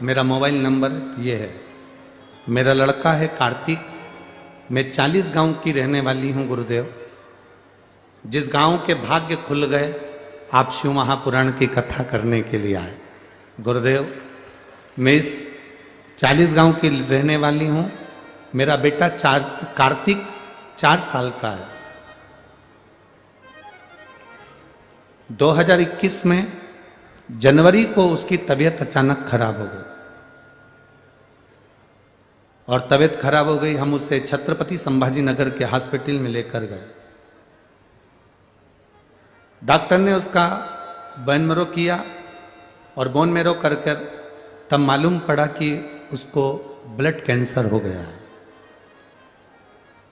मेरा मोबाइल नंबर ये है। मेरा लड़का है कार्तिक। मैं 40 गांव की रहने वाली हूं गुरुदेव। जिस गांव के भाग्य खुल गए, आप शिव महापुराण की कथा करने के लिए आए। गुरुदेव, मैं इस 40 गांव की रहने वाली हूं। मेरा बेटा कार्तिक 4 साल का है। 2021 में जनवरी को उसकी तबीयत अचानक खराब हो गई और तबीयत खराब हो गई। हम उसे छत्रपति संभाजी नगर के हॉस्पिटल में लेकर गए। डॉक्टर ने उसका बोन मैरो किया और बोन मैरो कर तब मालूम पड़ा कि उसको ब्लड कैंसर हो गया है।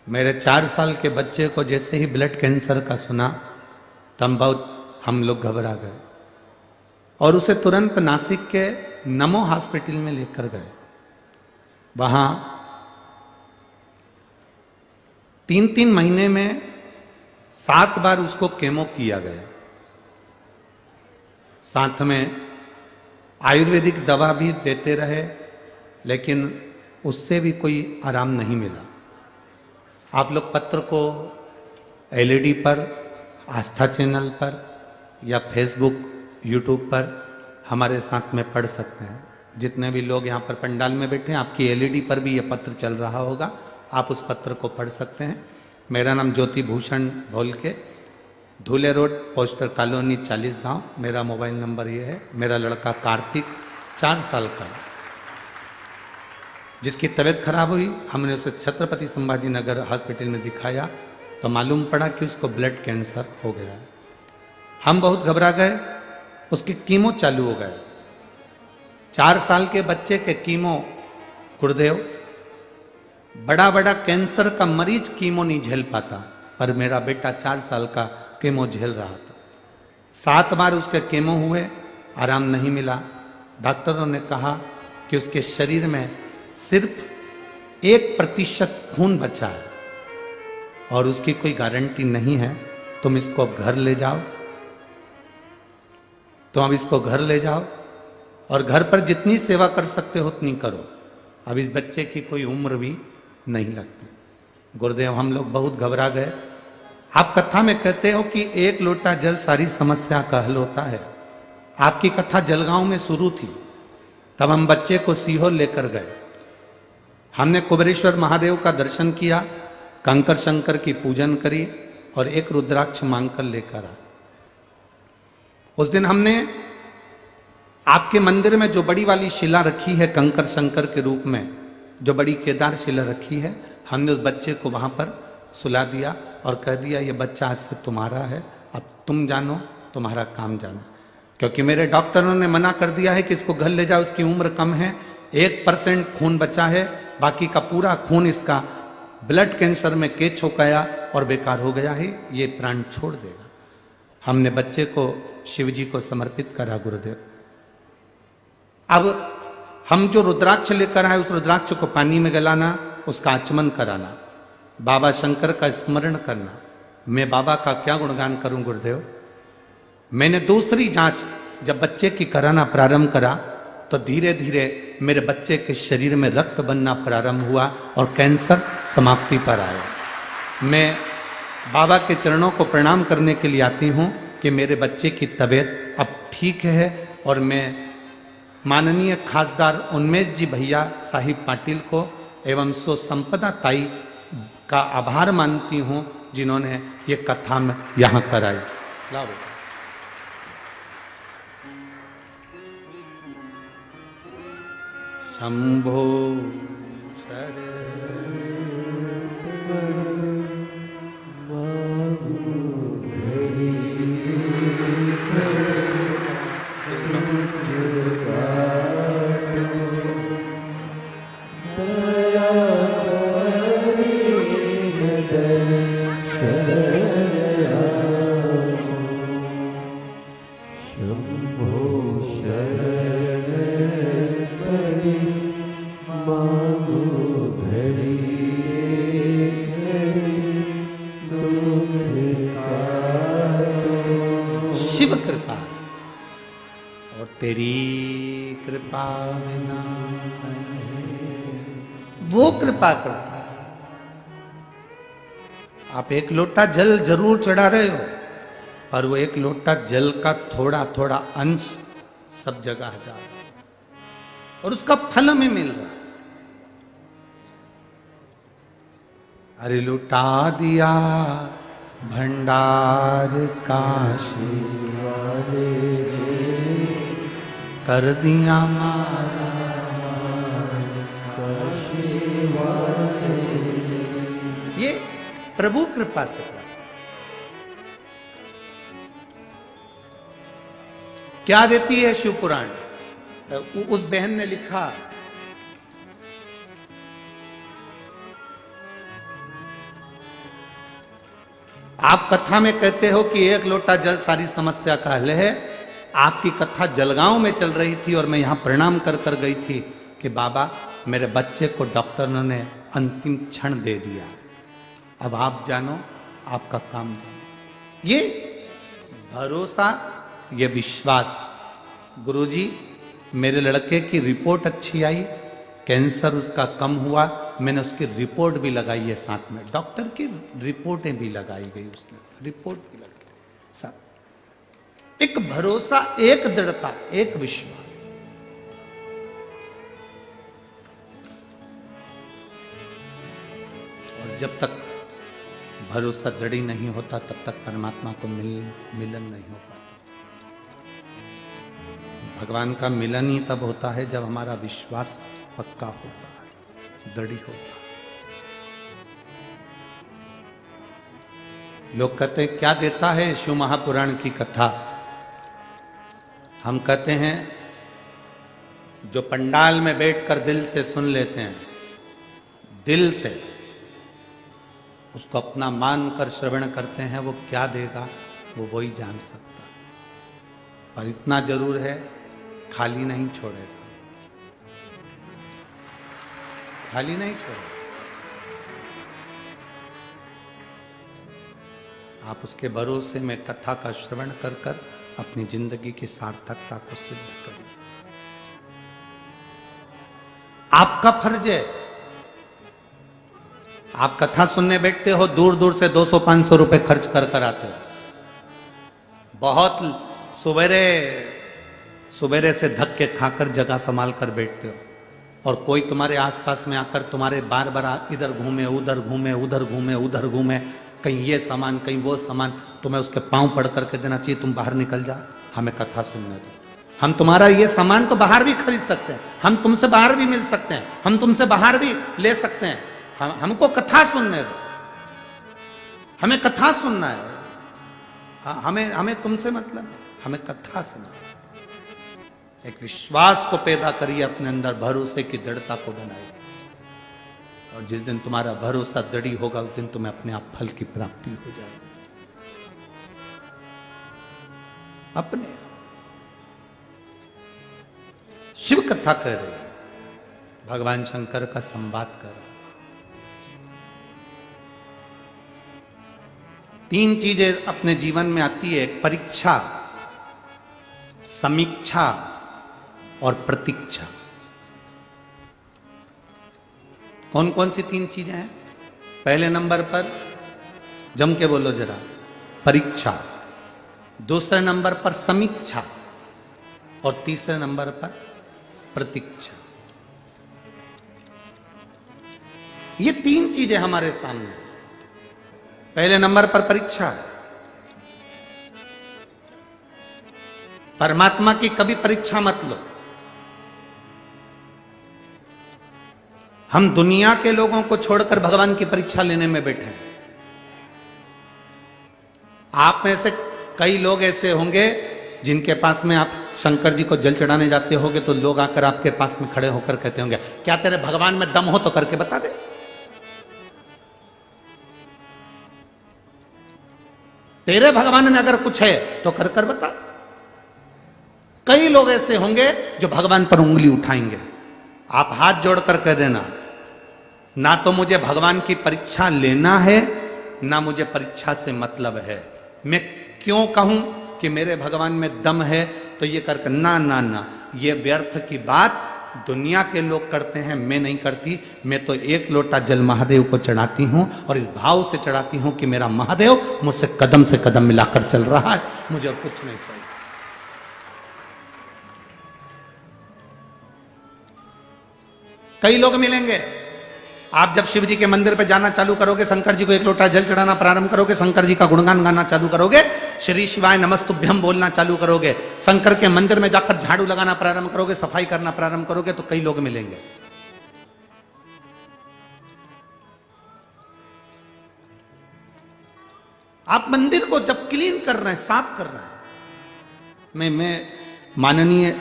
मेरे 4 साल के बच्चे को जैसे ही ब्लड कैंसर का सुना, तब बहुत हम लोग घबरा गए और उसे तुरंत नासिक के नमो हॉस्पिटल में लेकर गए। वहां 3-3 महीने में 7 बार उसको केमो किया गया। साथ में आयुर्वेदिक दवा भी देते रहे, लेकिन उससे भी कोई आराम नहीं मिला। आप लोग पत्र को एलईडी पर, आस्था चैनल पर या फेसबुक, यूट्यूब पर हमारे साथ में पढ़ सकते हैं। जितने भी लोग यहाँ पर पंडाल में बैठे हैं, आपकी एलईडी पर भी ये पत्र चल रहा होगा, आप उस पत्र को पढ़ सकते हैं। मेरा नाम ज्योति भूषण भोलके, धूले रोड, पोस्टर कॉलोनी, 40 गांव। मेरा मोबाइल नंबर ये है। मेरा लड़का कार्तिक 4 साल का है, जिसकी तबीयत खराब हुई। हमने उसे छत्रपति संभाजी नगर हॉस्पिटल में दिखाया तो मालूम पड़ा कि उसको ब्लड कैंसर हो गया है। हम बहुत घबरा गए। उसकी कीमो चालू हो गए। 4 साल के बच्चे के कीमो, गुरुदेव, बड़ा बड़ा कैंसर का मरीज कीमो नहीं झेल पाता, पर मेरा बेटा 4 साल का कीमो झेल रहा था। 7 बार उसके कीमो हुए, आराम नहीं मिला। डॉक्टरों ने कहा कि उसके शरीर में सिर्फ 1% खून बचा है और उसकी कोई गारंटी नहीं है। तुम इसको घर ले जाओ, तुम अब इसको घर ले जाओ और घर पर जितनी सेवा कर सकते हो उतनी करो। अब इस बच्चे की कोई उम्र भी नहीं लगती। गुरुदेव, हम लोग बहुत घबरा गए। आप कथा में कहते हो कि 1 लोटा जल सारी समस्या का हल होता है। आपकी कथा जलगांव में शुरू थी, तब हम बच्चे को सीहोर लेकर गए। हमने कुबेरेश्वर महादेव का दर्शन किया, कंकर शंकर की पूजन करी और एक रुद्राक्ष मांगकर लेकर आए। उस दिन हमने आपके मंदिर में जो बड़ी वाली शिला रखी है कंकर शंकर के रूप में, जो बड़ी केदार शिला रखी है, हमने उस बच्चे को वहां पर सुला दिया और कह दिया ये बच्चा आज से तुम्हारा है, अब तुम जानो, तुम्हारा काम जानो। क्योंकि मेरे डॉक्टरों ने मना कर दिया है कि इसको घर ले जाओ, इसकी उम्र कम है, 1% खून बचा है, बाकी का पूरा खून इसका ब्लड कैंसर में कैच हो गया और बेकार हो गया है, ये प्राण छोड़ देगा। हमने बच्चे को शिव जी को समर्पित करा। गुरुदेव, अब हम जो रुद्राक्ष लेकर आए, उस रुद्राक्ष को पानी में गलाना, उसका आचमन कराना, बाबा शंकर का स्मरण करना। मैं बाबा का क्या गुणगान करूं गुरुदेव। मैंने दूसरी जांच जब बच्चे की कराना प्रारंभ करा तो धीरे धीरे मेरे बच्चे के शरीर में रक्त बनना प्रारंभ हुआ और कैंसर समाप्ति पर आया। मैं बाबा के चरणों को प्रणाम करने के लिए आती हूँ कि मेरे बच्चे की तबीयत अब ठीक है और मैं माननीय खासदार उन्मेष जी भैया साहिब पाटिल को एवं सो संपदा ताई का आभार मानती हूँ जिन्होंने ये कथा में यहाँ कराई। लाओ शंभो शर बिना वो कृपा करता है। आप एक लोटा जल जरूर चढ़ा रहे हो, पर वो एक लोटा जल का थोड़ा थोड़ा अंश सब जगह जा रहा है और उसका फल हमें मिल रहा है। अरे लुटा दिया भंडार काशी वाले, कर दिया मारा काशी वाले। ये प्रभु कृपा से क्या देती है शिव पुराण। उस बहन ने लिखा, आप कथा में कहते हो कि एक लोटा जल सारी समस्या का हल है। आपकी कथा जलगांव में चल रही थी और मैं यहां प्रणाम कर कर गई थी कि बाबा मेरे बच्चे को डॉक्टरों ने अंतिम क्षण दे दिया, अब आप जानो आपका काम जानो। ये भरोसा, ये विश्वास। गुरुजी मेरे लड़के की रिपोर्ट अच्छी आई, कैंसर उसका कम हुआ, मैंने उसकी रिपोर्ट भी लगाई है साथ में, डॉक्टर की रिपोर्टें भी लगाई गई, उसने रिपोर्ट भी लगाई साथ। एक भरोसा, एक दृढ़ता, एक विश्वास। और जब तक भरोसा दृढ़ नहीं होता तब तक परमात्मा को मिलन नहीं हो पाता। भगवान का मिलन ही तब होता है जब हमारा विश्वास पक्का होता है, दृढ़ होता है। लोग कहते हैं क्या देता है शिव महापुराण की कथा। हम कहते हैं जो पंडाल में बैठकर दिल से सुन लेते हैं, दिल से उसको अपना मानकर श्रवण करते हैं, वो क्या देगा वो वही जान सकता है। पर इतना जरूर है, खाली नहीं छोड़ेगा, खाली नहीं छोड़ेगा। आप उसके भरोसे में कथा का श्रवण कर कर अपनी जिंदगी की सार्थकता को सिद्ध करिए। आपका फर्ज है, आप कथा सुनने बैठते हो, दूर दूर से 200-500 रुपए खर्च कर कर आते हो, बहुत सुबेरे से धक्के खाकर जगह संभाल कर बैठते हो, और कोई तुम्हारे आसपास में आकर तुम्हारे बार बार इधर घूमे उधर घूमे उधर घूमे उधर घूमे, कहीं ये सामान कहीं वो सामान, तुम्हें उसके पांव पड़ करके देना चाहिए, तुम बाहर निकल जा, हमें कथा सुनने दो। हम तुम्हारा ये सामान तो बाहर भी खरीद सकते हैं, हम तुमसे बाहर भी मिल सकते हैं, हम तुमसे बाहर भी ले सकते हैं, हमको कथा सुनने दो, हमें कथा सुनना है। हमें तुमसे मतलब है, हमें कथा सुनना है। एक विश्वास को पैदा करिए अपने अंदर, भरोसे की दृढ़ता को बनाइए, और जिस दिन तुम्हारा भरोसा दृढ़ होगा उस दिन तुम्हें अपने आप फल की प्राप्ति हो जाएगी। अपने शिव कथा कर रहे हैं, भगवान शंकर का संवाद कर रहे हैं। 3 चीजें अपने जीवन में आती है, परीक्षा, समीक्षा और प्रतीक्षा। कौन कौन सी 3 चीजें हैं? पहले नंबर पर जम के बोलो जरा, परीक्षा, दूसरे नंबर पर समीक्षा, और तीसरे नंबर पर प्रतीक्षा। ये 3 चीजें हमारे सामने। पहले नंबर पर परीक्षा। परमात्मा की कभी परीक्षा मत लो। हम दुनिया के लोगों को छोड़कर भगवान की परीक्षा लेने में बैठे हैं। आप में से कई लोग ऐसे होंगे जिनके पास में आप शंकर जी को जल चढ़ाने जाते होंगे तो लोग आकर आपके पास में खड़े होकर कहते होंगे, क्या तेरे भगवान में दम हो तो करके बता दे। तेरे भगवान में अगर कुछ है तो कर कर बता। कई लोग ऐसे होंगे जो भगवान पर उंगली उठाएंगे। आप हाथ जोड़कर कह देना, ना तो मुझे भगवान की परीक्षा लेना है, ना मुझे परीक्षा से मतलब है। मैं क्यों कहूं कि मेरे भगवान में दम है, तो ये करके ना ना ना, ये व्यर्थ की बात, दुनिया के लोग करते हैं, मैं नहीं करती। मैं तो एक लोटा जल महादेव को चढ़ाती हूं और इस भाव से चढ़ाती हूं कि मेरा महादेव मुझसे कदम से कदम मिलाकर चल रहा है, मुझे और कुछ नहीं चाहिए। कई लोग मिलेंगे, आप जब शिव जी के मंदिर पे जाना चालू करोगे, शंकर जी को एक लोटा जल चढ़ाना प्रारंभ करोगे, शंकर जी का गुणगान गाना चालू करोगे, श्री शिवाय नमस्तुभ्यम बोलना चालू करोगे, शंकर के मंदिर में जाकर झाड़ू लगाना प्रारंभ करोगे, सफाई करना प्रारंभ करोगे, तो कई लोग मिलेंगे। आप मंदिर को जब क्लीन कर रहे हैं, साफ कर रहे हैं, मैं माननीय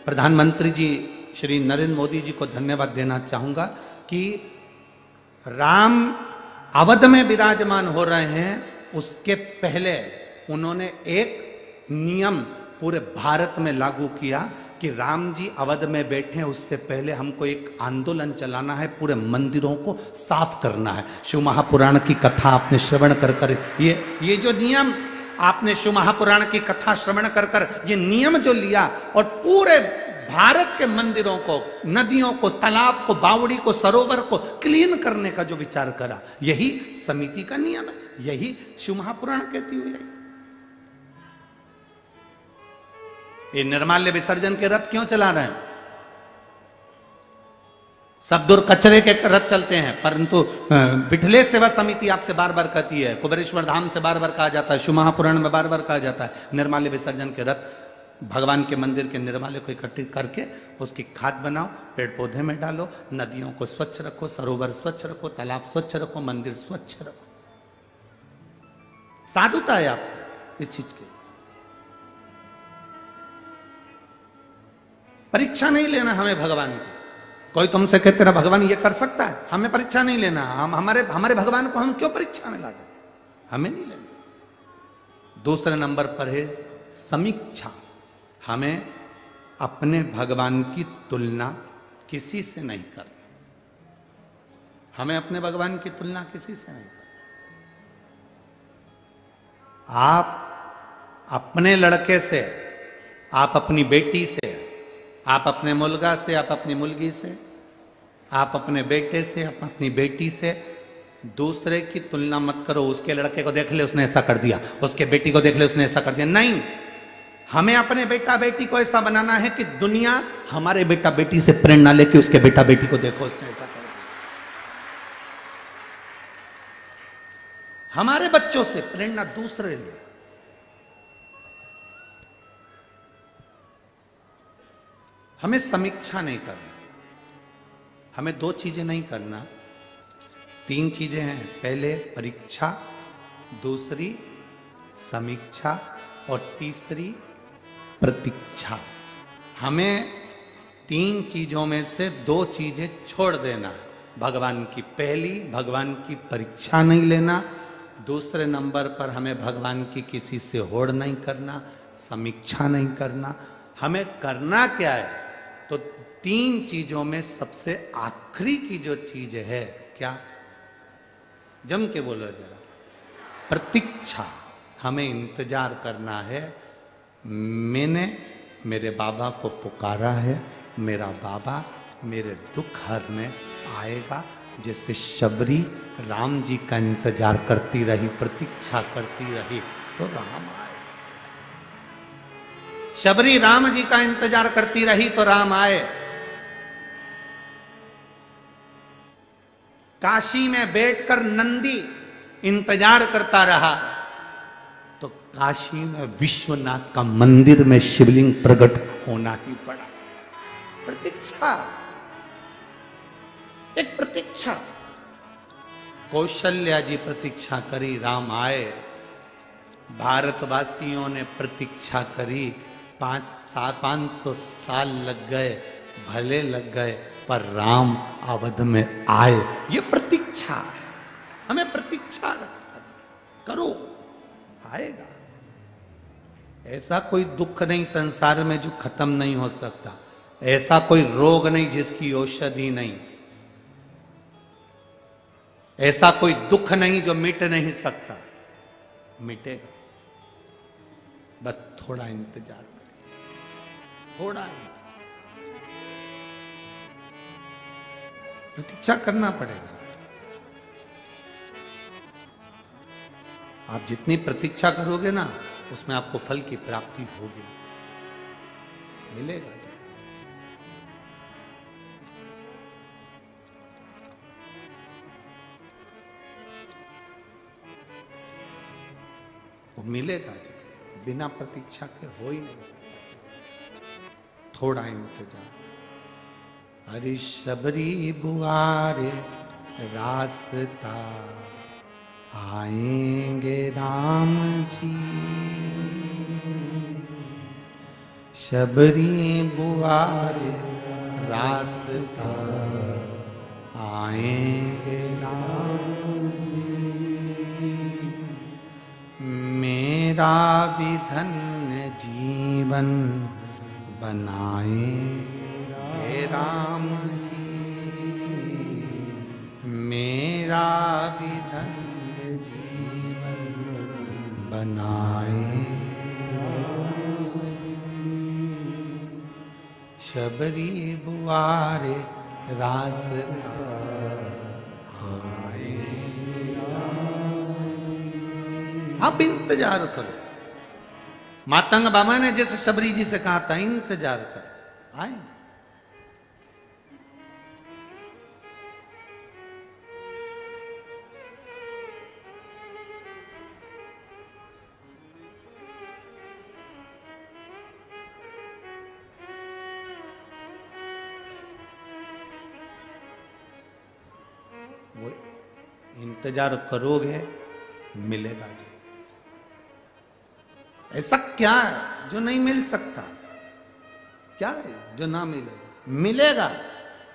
प्रधानमंत्री जी श्री नरेंद्र मोदी जी को धन्यवाद देना चाहूंगा कि राम अवध में विराजमान हो रहे हैं, उसके पहले उन्होंने एक नियम पूरे भारत में लागू किया कि राम जी अवध में बैठे, उससे पहले हमको एक आंदोलन चलाना है, पूरे मंदिरों को साफ करना है। शिव महापुराण की कथा आपने श्रवण कर ये जो नियम आपने शिव महापुराण की कथा श्रवण कर ये नियम जो लिया और पूरे भारत के मंदिरों को, नदियों को, तालाब को, बावड़ी को, सरोवर को क्लीन करने का जो विचार करा, यही समिति का नियम है, यही शिव महापुराण कहती हुई है। ये निर्माल्य विसर्जन के रथ क्यों चला रहे हैं? सब दूर कचरे के रथ चलते हैं, परंतु विठले सेवा समिति आपसे बार बार कहती है, कुबेरेश्वर धाम से बार बार कहा जाता है, शिव महापुराण में बार बार कहा जाता है, निर्माल्य विसर्जन के रथ भगवान के मंदिर के निर्माल्य को इकट्ठित करके उसकी खाद बनाओ, पेड़ पौधे में डालो, नदियों को स्वच्छ रखो, सरोवर स्वच्छ रखो, तालाब स्वच्छ रखो, मंदिर स्वच्छ रखो। साधुता है आपको इस चीज की। परीक्षा नहीं लेना हमें भगवान की। कोई तुमसे कहते रहा भगवान ये कर सकता है, हमें परीक्षा नहीं लेना। हम हमारे भगवान को हम क्यों परीक्षा में लागे, हमें नहीं लेना। दूसरे नंबर पर है समीक्षा। हमें अपने भगवान की तुलना किसी से नहीं करनी, हमें अपने भगवान की तुलना किसी से नहीं करनी। आप अपने लड़के से, आप अपनी बेटी से, आप अपने मुलगा से, आप अपनी मुलगी से, आप अपने बेटे से, आप अपनी बेटी से दूसरे की तुलना मत करो। उसके लड़के को देख ले उसने ऐसा कर दिया, उसके बेटी को देख ले उसने ऐसा कर दिया। नहीं, हमें अपने बेटा बेटी को ऐसा बनाना है कि दुनिया हमारे बेटा बेटी से प्रेरणा लेके उसके बेटा बेटी को देखो उसने ऐसा कर दिया। हमारे बच्चों से प्रेरणा दूसरे ले। हमें समीक्षा नहीं करना, हमें दो चीजें नहीं करना, तीन चीजें हैं। पहले परीक्षा, दूसरी समीक्षा और तीसरी प्रतीक्षा। हमें तीन चीजों में से दो चीजें छोड़ देना। भगवान की पहली, भगवान की परीक्षा नहीं लेना। दूसरे नंबर पर हमें भगवान की किसी से होड़ नहीं करना, समीक्षा नहीं करना। हमें करना क्या है? तो तीन चीजों में सबसे आखिरी की जो चीज है क्या, जम के बोलो जरा, प्रतीक्षा। हमें इंतजार करना है। मैंने मेरे बाबा को पुकारा है, मेरा बाबा मेरे दुख हरने आएगा। जैसे शबरी राम जी का इंतजार करती रही, प्रतीक्षा करती रही, तो राम आए। शबरी राम जी का इंतजार करती रही तो राम आए। काशी में बैठकर नंदी इंतजार करता रहा तो काशी में विश्वनाथ का मंदिर में शिवलिंग प्रकट होना ही पड़ा। प्रतीक्षा, एक प्रतीक्षा। कौशल्या जी प्रतीक्षा करी, राम आए। भारतवासियों ने प्रतीक्षा करी, 500 साल लग गए, भले लग गए, पर राम अवध में आए। ये प्रतीक्षा है। हमें प्रतीक्षा करो, आएगा। ऐसा कोई दुख नहीं संसार में जो खत्म नहीं हो सकता। ऐसा कोई रोग नहीं जिसकी औषधि नहीं। ऐसा कोई दुख नहीं जो मिट नहीं सकता। मिटेगा, बस थोड़ा इंतजार करिए, थोड़ा इंतजार। प्रतीक्षा करना पड़ेगा। आप जितनी प्रतीक्षा करोगे ना, उसमें आपको फल की प्राप्ति होगी, मिलेगा। वो मिलेगा जो, बिना प्रतीक्षा के हो ही नहीं सकता। थोड़ा इंतजार। हरि शबरी बुआरे रास्ता, आएंगे राम जी। शबरी बुआरे रास्ता, आएंगे राम जी। मेरा भी धन्य जीवन बनाए हे राम जी। मेरा भी धन्य जीवन बनाए राम जी। शबरी बुआरे रास्ता, अब इंतजार करो। मातंग बाबा ने जैसे शबरी जी से कहा था, इंतजार कर, आए। वो इंतजार करोगे, मिलेगा जो। ऐसा क्या है जो नहीं मिल सकता? क्या है जो ना मिलेगा? मिलेगा,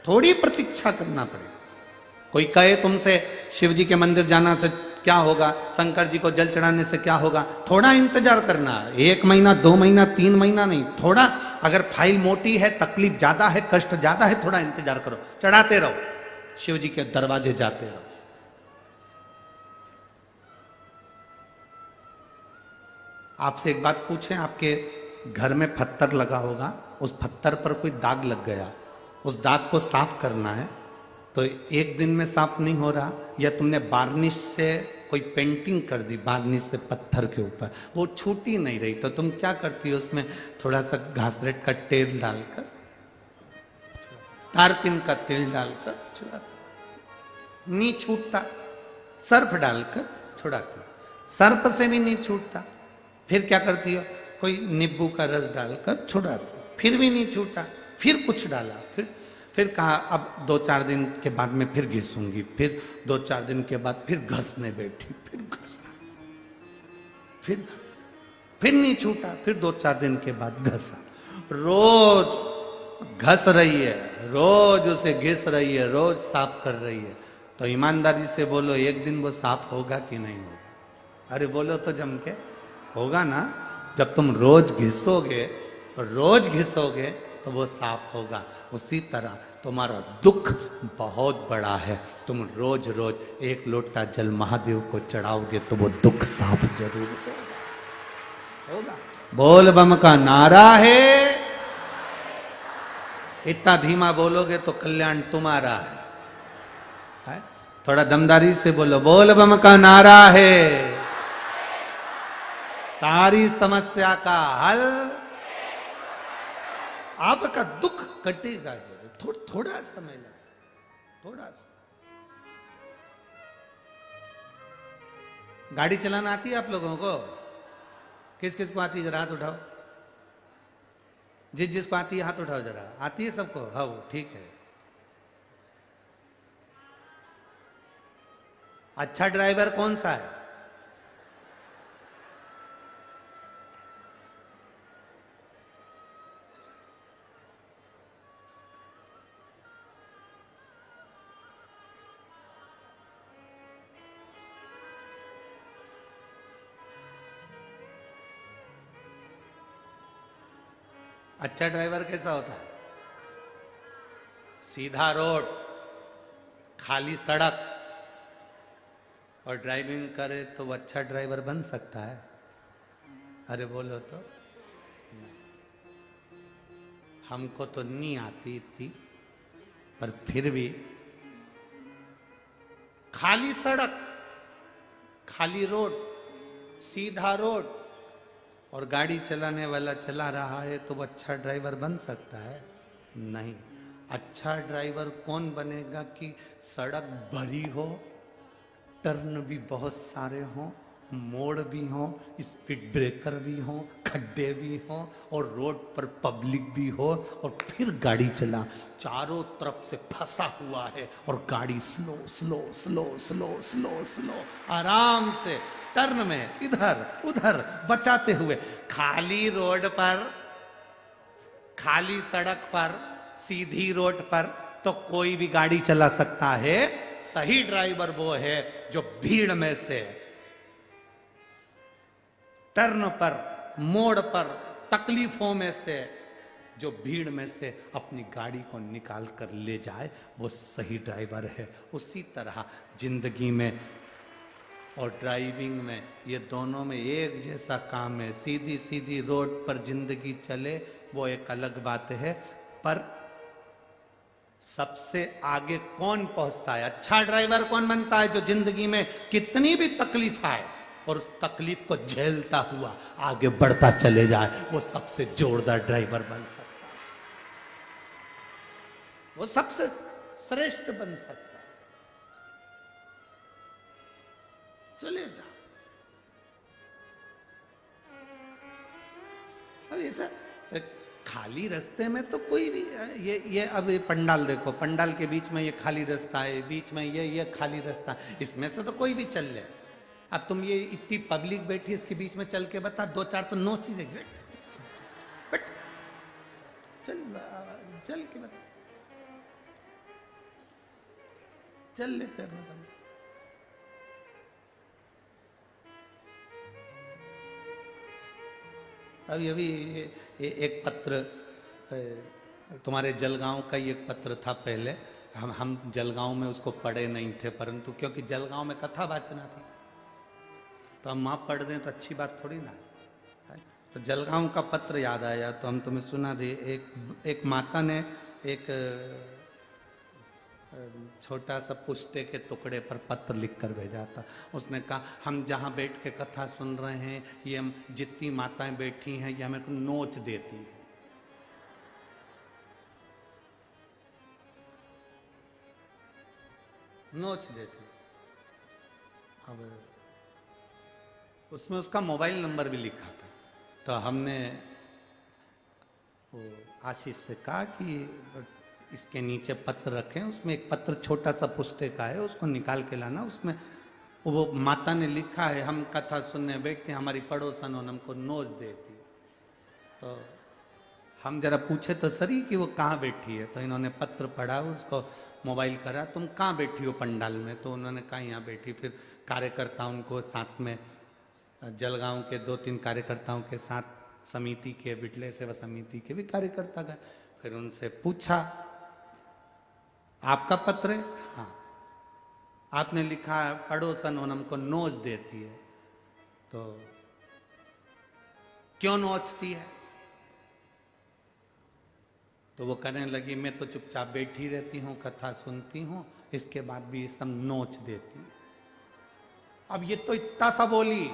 थोड़ी प्रतीक्षा करना पड़ेगा। कोई कहे तुमसे शिव जी के मंदिर जाना से क्या होगा, शंकर जी को जल चढ़ाने से क्या होगा, थोड़ा इंतजार करना। 1 महीना 2 महीना 3 महीना नहीं, थोड़ा। अगर फाइल मोटी है, तकलीफ ज्यादा है, कष्ट ज्यादा है, थोड़ा इंतजार करो, चढ़ाते रहो, शिव जी के दरवाजे जाते रहो। आपसे एक बात पूछें, आपके घर में पत्थर लगा होगा, उस पत्थर पर कोई दाग लग गया, उस दाग को साफ करना है तो 1 दिन में साफ नहीं हो रहा, या तुमने बार्निश से कोई पेंटिंग कर दी, बार्निश से पत्थर के ऊपर, वो छूटी नहीं रही, तो तुम क्या करती हो, उसमें थोड़ा सा घासलेट का तेल डालकर, तारपीन का तेल डालकर छुड़ा, नहीं छूटता। सर्फ डालकर छुड़ाती, सर्फ से भी नहीं छूटता, फिर क्या करती हो, कोई नींबू का रस डालकर छुड़ाती, फिर भी नहीं छूटा, फिर कुछ डाला, फिर कहा अब 2-4 दिन के बाद में फिर घिसूंगी, फिर 2-4 दिन के बाद फिर घसने बैठी, फिर नहीं छूटा, फिर 2-4 दिन के बाद घसा, रोज घस रही है, रोज उसे घिस रही है, रोज साफ कर रही है। तो ईमानदारी से बोलो, एक दिन वो साफ होगा कि नहीं होगा? अरे बोलो तो जम के, होगा ना। जब तुम रोज घिसोगे तो वो साफ होगा। उसी तरह तुम्हारा दुख बहुत बड़ा है, तुम रोज रोज 1 लोटा जल महादेव को चढ़ाओगे तो वो दुख साफ जरूर होगा। बोल बम का नारा है, इतना धीमा बोलोगे तो कल्याण तुम्हारा है। थोड़ा दमदारी से बोलो, बोल बम का नारा है, सारी समस्या का हल, आपका दुख कटेगा जरूर। थोड़ा समय लगता, थोड़ा सा। गाड़ी चलाना आती है आप लोगों को? किस किस को आती है? जरा हाथ उठाओ। जिसको आती है हाथ उठाओ जरा। आती है सबको? हाँ, ठीक है। अच्छा ड्राइवर कौन सा है? अच्छा ड्राइवर कैसा होता है? सीधा रोड, खाली सड़क और ड्राइविंग करे तो वो अच्छा ड्राइवर बन सकता है? अरे बोलो तो। हमको तो नहीं आती इतनी, पर फिर भी खाली सड़क, खाली रोड, सीधा रोड, और गाड़ी चलाने वाला चला रहा है तो वो अच्छा ड्राइवर बन सकता है? नहीं। अच्छा ड्राइवर कौन बनेगा कि सड़क भरी हो, टर्न भी बहुत सारे हों, मोड़ भी हों, स्पीड ब्रेकर भी हों, खड्डे भी हों, और रोड पर पब्लिक भी हो, और फिर गाड़ी चला। चारों तरफ से फंसा हुआ है और गाड़ी slow slow slow slow slow slow आराम से टर्न में इधर उधर बचाते हुए, खाली रोड पर, खाली सड़क पर, सीधी रोड पर तो कोई भी गाड़ी चला सकता है। सही ड्राइवर वो है जो भीड़ में से, टर्न पर, मोड़ पर, तकलीफों में से, जो भीड़ में से अपनी गाड़ी को निकाल कर ले जाए, वो सही ड्राइवर है। उसी तरह जिंदगी में और ड्राइविंग में, ये दोनों में एक जैसा काम है। सीधी सीधी रोड पर जिंदगी चले वो एक अलग बात है, पर सबसे आगे कौन पहुंचता है? अच्छा ड्राइवर कौन बनता है? जो जिंदगी में कितनी भी तकलीफ आए और उस तकलीफ को झेलता हुआ आगे बढ़ता चले जाए, वो सबसे जोरदार ड्राइवर बन सकता है, वो सबसे श्रेष्ठ बन सकता है। चले जाओ। अब ऐसा खाली रास्ते में तो कोई भी, ये अब ये पंडाल देखो, पंडाल के बीच में ये खाली रास्ता है, बीच में ये खाली रास्ता, इसमें से तो कोई भी चल ले। अब तुम ये इतनी पब्लिक बैठी, इसके बीच में चल के बता, दो चार तो नो चीजें, बैठ चल चल के बता, चल लेते हैं। अभी एक पत्र, तुम्हारे जलगांव का ही एक पत्र था पहले, हम जलगांव में उसको पढ़े नहीं थे, परंतु क्योंकि जलगांव में कथा वाचना थी तो हम वहाँ पढ़ दें तो अच्छी बात थोड़ी ना है। तो जलगांव का पत्र याद आया तो हम तुम्हें सुना दे। एक माता ने एक छोटा सा पुष्टे के टुकड़े पर पत्र लिखकर भेजा था। उसने कहा, हम जहाँ बैठ के कथा सुन रहे हैं, ये जितनी माताएं बैठी हैं ये हमें को नोच देती है। नोच देती। अब उसमें उसका मोबाइल नंबर भी लिखा था। तो हमने वो आशीष से कहा कि इसके नीचे पत्र रखें, उसमें एक पत्र छोटा सा पुष्टे का है, उसको निकाल के लाना। उसमें वो माता ने लिखा है, हम कथा सुनने बैठते हैं, हमारी पड़ोसन हमको नोच देती। तो हम जरा पूछे तो सरी कि वो कहाँ बैठी है। तो इन्होंने पत्र पढ़ा, उसको मोबाइल करा, तुम कहाँ बैठी हो पंडाल में? तो उन्होंने कहा यहाँ बैठी। फिर कार्यकर्ताओं को साथ में, जलगांव के 2-3 कार्यकर्ताओं के साथ, समिति के, बिटले सेवा समिति के भी कार्यकर्ता गए। फिर उनसे पूछा, आपका पत्र है? हाँ। आपने लिखा है पड़ोसन हमको नोच देती है। तो क्यों नोचती है? तो वो कहने लगी, मैं तो चुपचाप बैठी रहती हूँ, कथा सुनती हूँ, इसके बाद भी ये सब नोच देती है। अब ये तो इतना सा बोली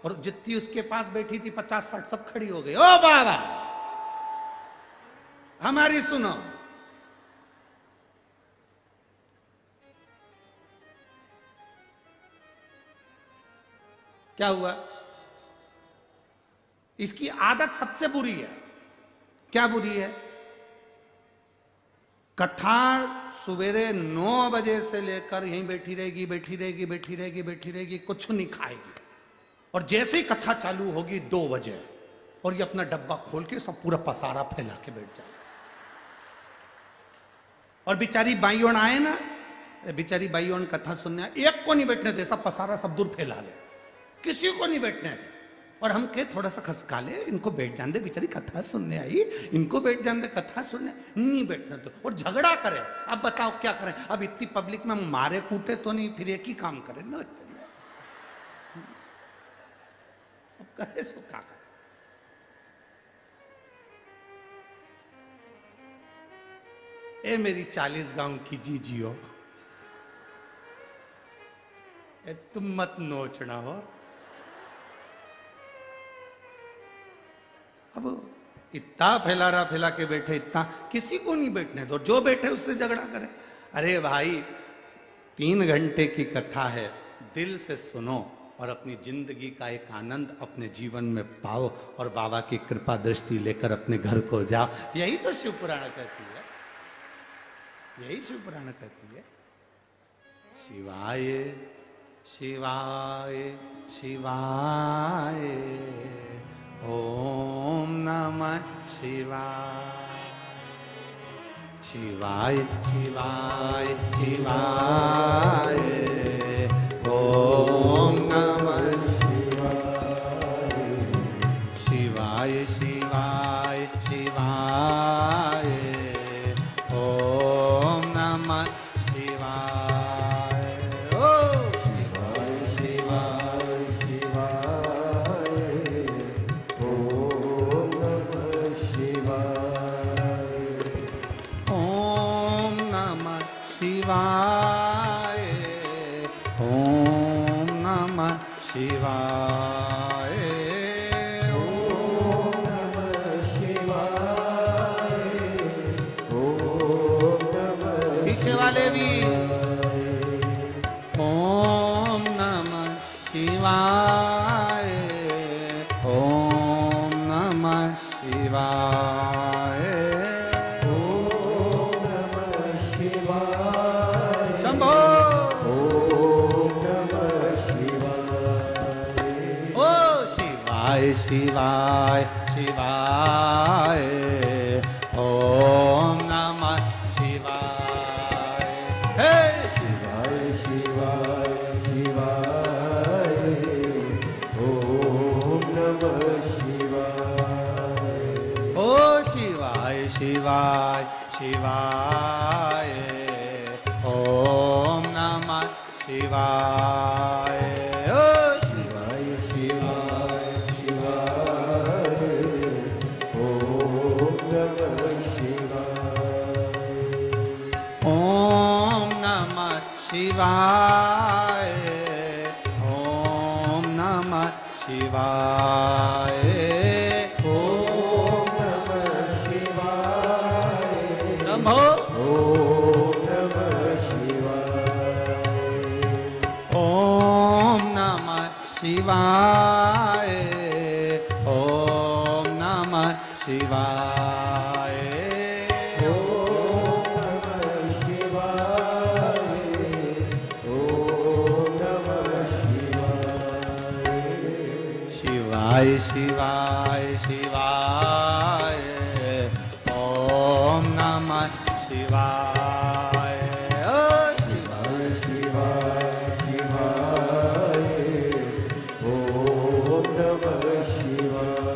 और जितनी उसके पास बैठी थी 50-60 सब खड़ी हो गई। ओ बाबा, हमारी सुनो। क्या हुआ? इसकी आदत सबसे बुरी है। क्या बुरी है? कथा सवेरे 9 बजे से लेकर यहीं बैठी रहेगी, बैठी रहेगी, बैठी रहेगी, बैठी रहेगी, कुछ नहीं खाएगी। और जैसे ही कथा चालू होगी 2 बजे, और ये अपना डब्बा खोल के सब पूरा पसारा फैला के बैठ जाए। और बेचारी बाईयों आए ना, बेचारी बाईयों कथा सुनने, एक को नहीं बैठने दे, सब पसारा सब दूर फैला ले, किसी को नहीं बैठने दे। और हम कहे थोड़ा सा खसका ले, इनको बैठ जाने दे, बेचारी कथा सुनने आई, इनको बैठ जाने दे, कथा सुनने, नहीं बैठने दो। और झगड़ा करे। अब बताओ क्या करें? अब इतनी पब्लिक में मारे कूटे तो नहीं, फिर एक ही काम करे ना, अब करे सो क्या करे। ए मेरी 40 गांव की जीजियो, तुम मत नोचना हो। अब इतना फैला के बैठे, इतना किसी को नहीं बैठने दो, जो बैठे उससे झगड़ा करे। अरे भाई 3 घंटे की कथा है, दिल से सुनो और अपनी जिंदगी का एक आनंद अपने जीवन में पाओ और बाबा की कृपा दृष्टि लेकर अपने घर को जाओ। यही तो शिव पुराण कहती है, यही शिव पुराण कहती है। शिवाय शिवाय शिवाय ओम नमः शिवाय। शिवाय शिवाय शिवाय ओम नमः शिवाय। शिवाय शिवाय शिवाय ओम नमः शिवाय। ओ शिवाय शिवाय शिवाय ओम नमः शिवाय। ओम नमः शिवाय ओम नमः शिवाय। ओम नमः शिवाय ओम नमः। पीछे वाले भी ओम नमः शिवाय ओम नमः शिवाय। ओम नमः शिवाय शंभो। ओम नमः शिवाय। ओ शिवाय शिवाय शिवाय ओम नमः शिवाय। हे शिवाय शिवाय शिवाय ओम नमः शिवाय। ओ शिवाय शिवाय शिवाय ओम नमः शिवाय। ओ शिवाय शिवाय शिवाय ओम नमः शिवाय। ओम नमः शिवाय ओम नमः शिवाय। ओम नमः शिवाय शंभो। ओम नमः शिवाय। ओम नमः शिवाय ओम नमः शिवाय। ओम नमः शिवाय ओम नमः शिवाय। शिवाय शिवाय शिवाय ओम नमः शिवाय। ओ शिवाय शिवाय शिवाय ओम नमः शिवाय।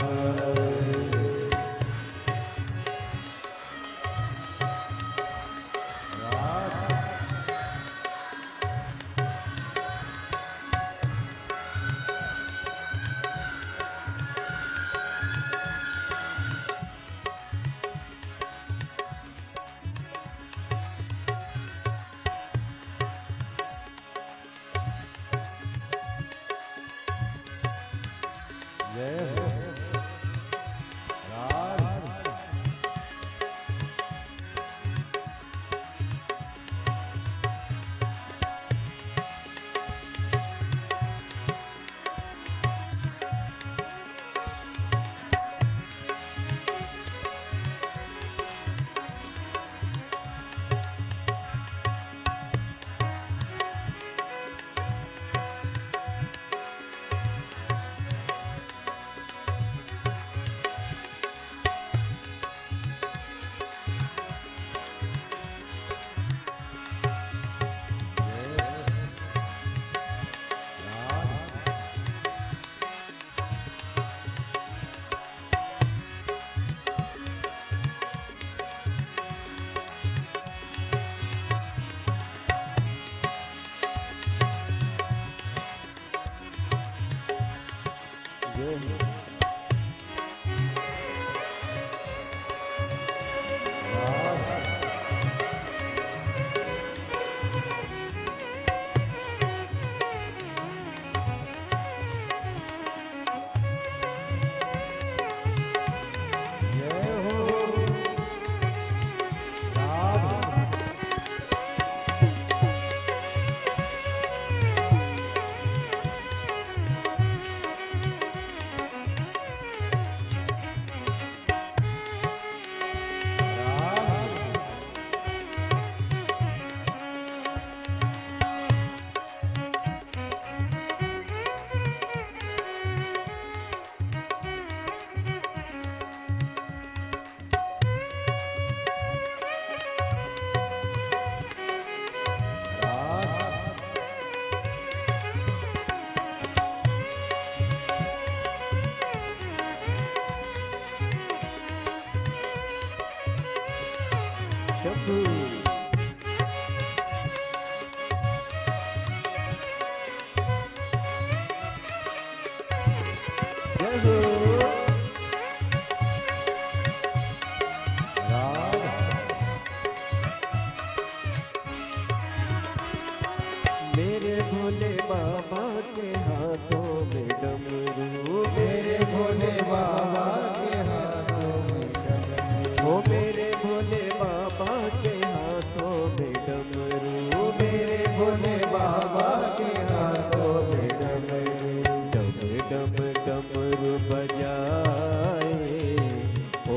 मेरे भोले बाबा के हाथों में डमरू, मेरे भोले बाबा के हाथों में डमरू, ओ मेरे भोले बाबा के हाथों में डमरू, मेरे भोले बाबा के हाथों में डमरू, डम डम डमरू बजाए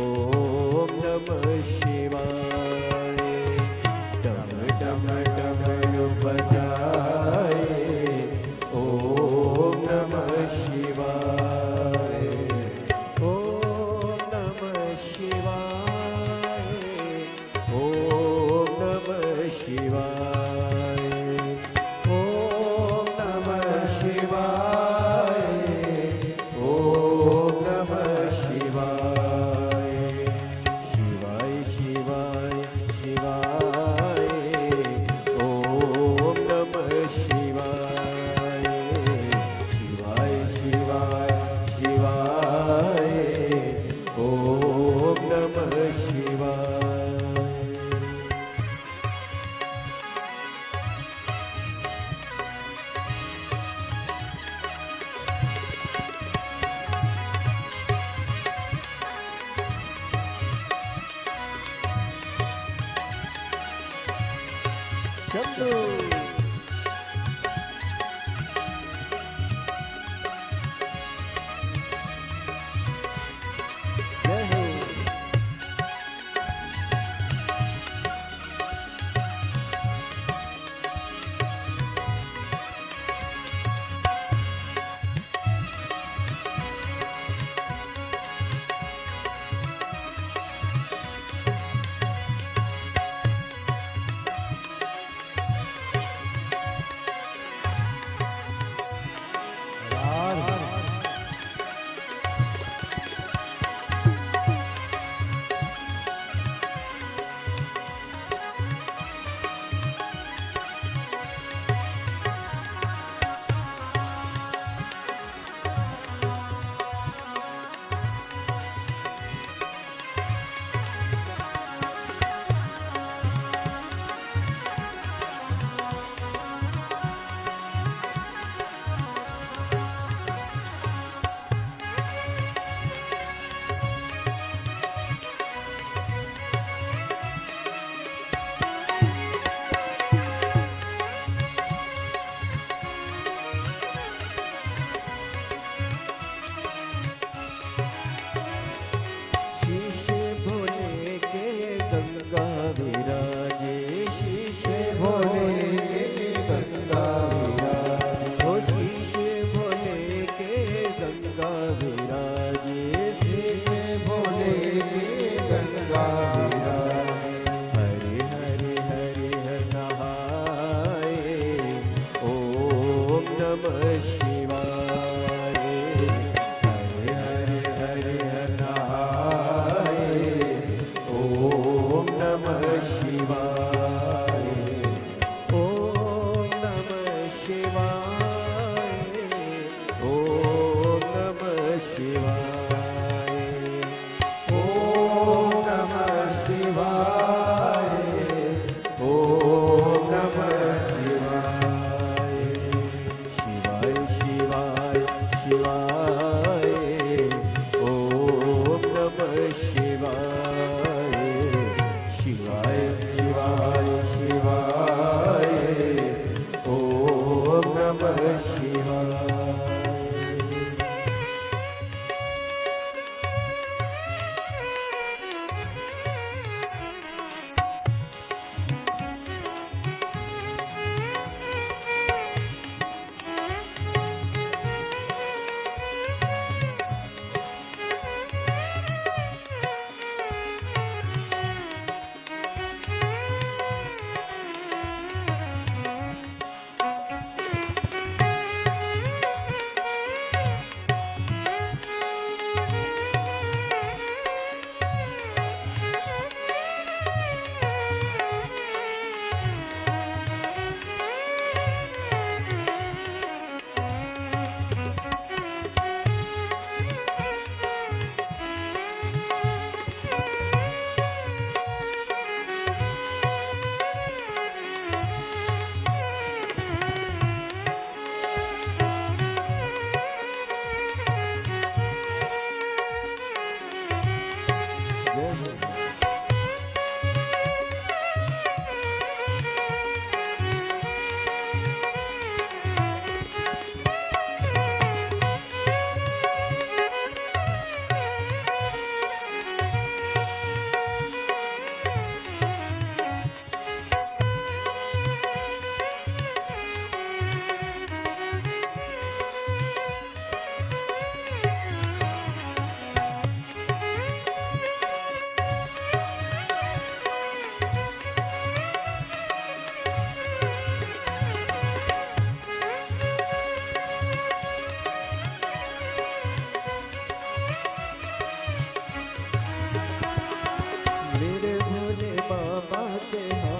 ओम नमः शिवाय, डम डम डमरू बजाए ओम नमः शिवाय, ओम नमः शिवाय, ओम नमः शिवाय, ओम नमः शिवाय, ओम नमः शिवाय, शिवाय शिवाय शिवाय, ओम नमः शिवाय, शिवाय शिवाय शिवाय, ओम नमः शिवाय। शंभू जय हो।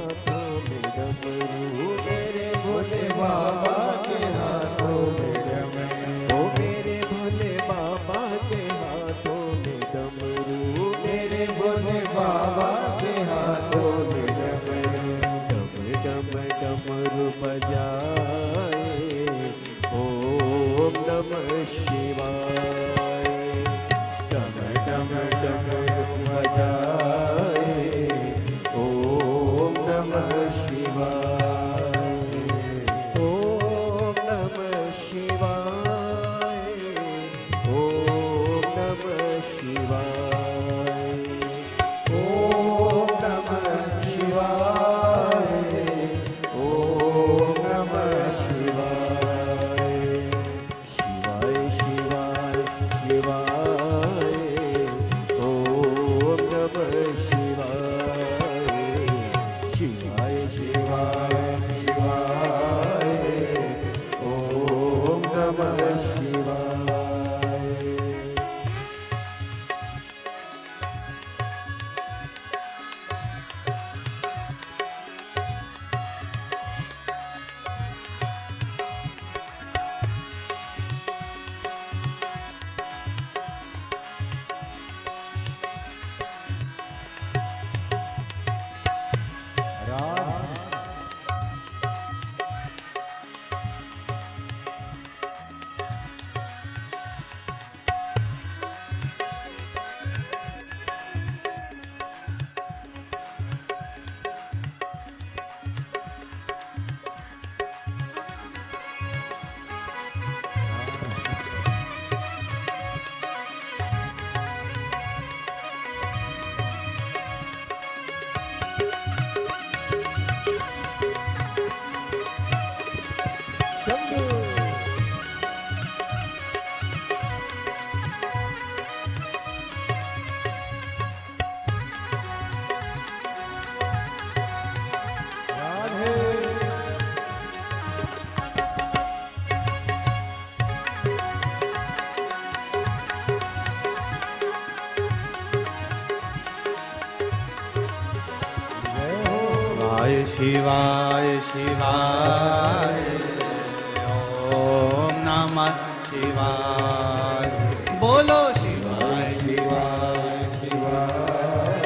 हाथों में डमरू, मेरे भोले बाबा के हाथों में डमरू, ओ मेरे भोले बाबा के हाथों में डमरू, मेरे भोले बाबा के हाथों में डमरू, डम डम डमरू बजाए, ओम नमः शिवाय, डम डम डमरू बजाए, ओम नमः शिवाय, ओम नमः शिवाय, ओम नमः शिवाय, ओम नमः शिवाय, ओम नमः शिवाय, शिवाय शिवाय शिवाय, ओम नमः शिवाय, शिवाय शिवाय शिवाय, ओम नमः शिवाय। शिवाय शिवाय, ओम नमः शिवाय, बोलो शिवाय शिवाय शिवाय,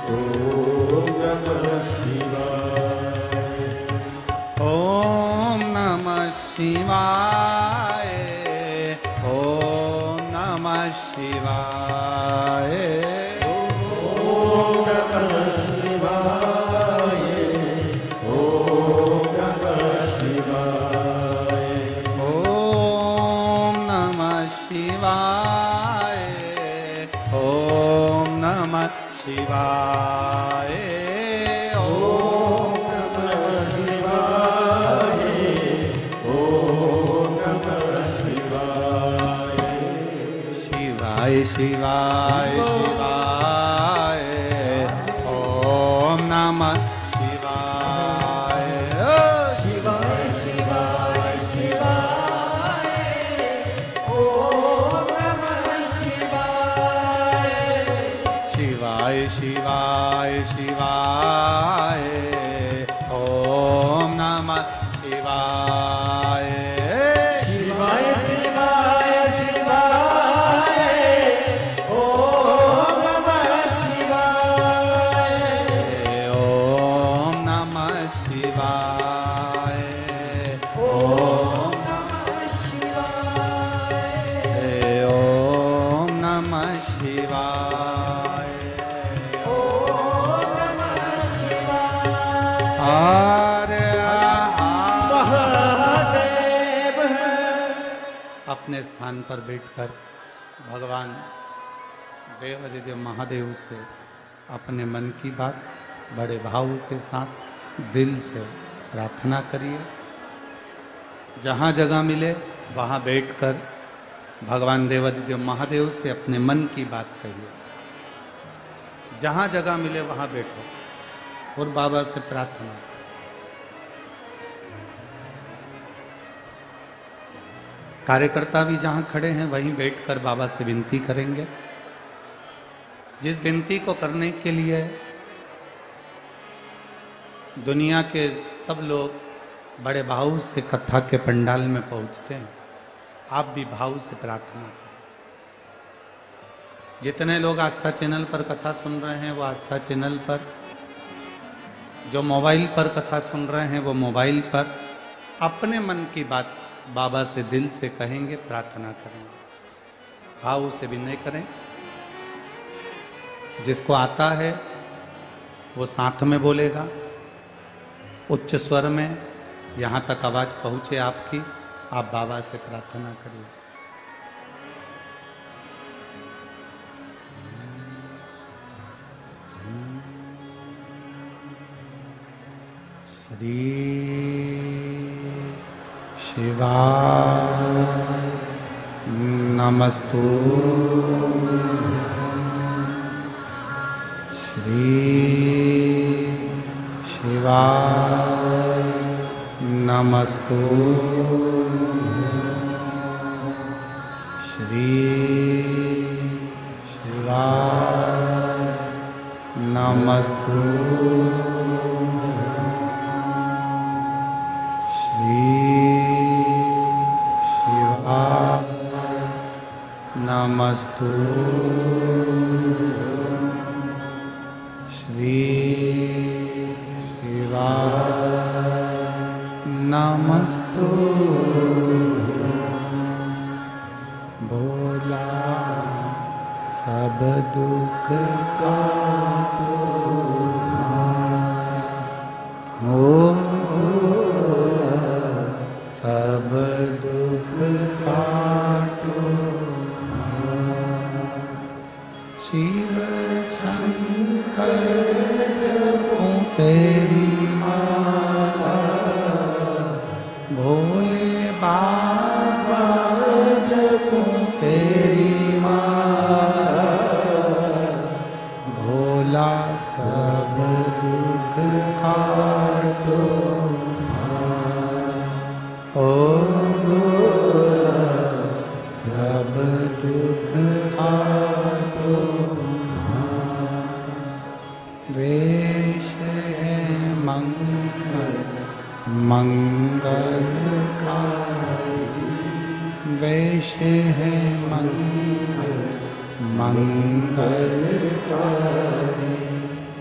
ओम नमः शिवाय, ओम नमः शिवाय, ओम नमः शिवाय, ओम नमः शिवाय, ओम नमः शिवाय, ओम नमः शिवाय, ओम नमः शिवाय, ओम नमः शिवाय, ओम नमः शिवाय, शिवाय शिवाय शिवाय, ओम नमः शिवाय, शिवाय शिवाय शिवाय, ओम नमः शिवाय, शिवाय शिवाय शिवाय, ओम नमः शिवाय, शिवाय शिवाय शिवाय, ओम नमः शिवाय, ओम नमः शिवाय, ओम नमः शिवाय, ओम नमः शिवाय, ओम नमः शिवाय। हरे महादेव अपने स्थान पर बैठकर भगवान देवादिदेव महादेव से अपने मन की बात बड़े भाव के साथ दिल से प्रार्थना करिए। जहाँ जगह मिले वहाँ बैठकर भगवान देवादिदेव महादेव से अपने मन की बात कहिए। जहाँ जगह मिले वहाँ बैठो और बाबा से प्रार्थना। कार्यकर्ता भी जहाँ खड़े हैं वहीं बैठकर बाबा से विनती करेंगे। जिस विनती को करने के लिए दुनिया के सब लोग बड़े भाव से कथा के पंडाल में पहुंचते हैं। आप भी भाव से प्रार्थना करें। जितने लोग आस्था चैनल पर कथा सुन रहे हैं वो आस्था चैनल पर, जो मोबाइल पर कथा सुन रहे हैं वो मोबाइल पर, अपने मन की बात बाबा से दिल से कहेंगे, प्रार्थना करेंगे, भाव से विनय करें। जिसको आता है वो साथ में बोलेगा, उच्च स्वर में, यहाँ तक आवाज पहुँचे आपकी, आप बाबा से प्रार्थना करिए। श्री शिवाय नमस्तु। श्री शिवाय नमस्तु। श्री शिवाय नमस्तु। श्री शिवाय नमस्तु। श्री शिवाय नमस्तु। भोला सब दुख का सब दुख काटो। शिव शंकर जपो तेरी माला, भोले बाबा जपो तेरी माला, भोला सब दुख काटो। ओ सब दुख काटो। वेश है मंगल मंगलकारी, वेश है मंगल मंगलकारी।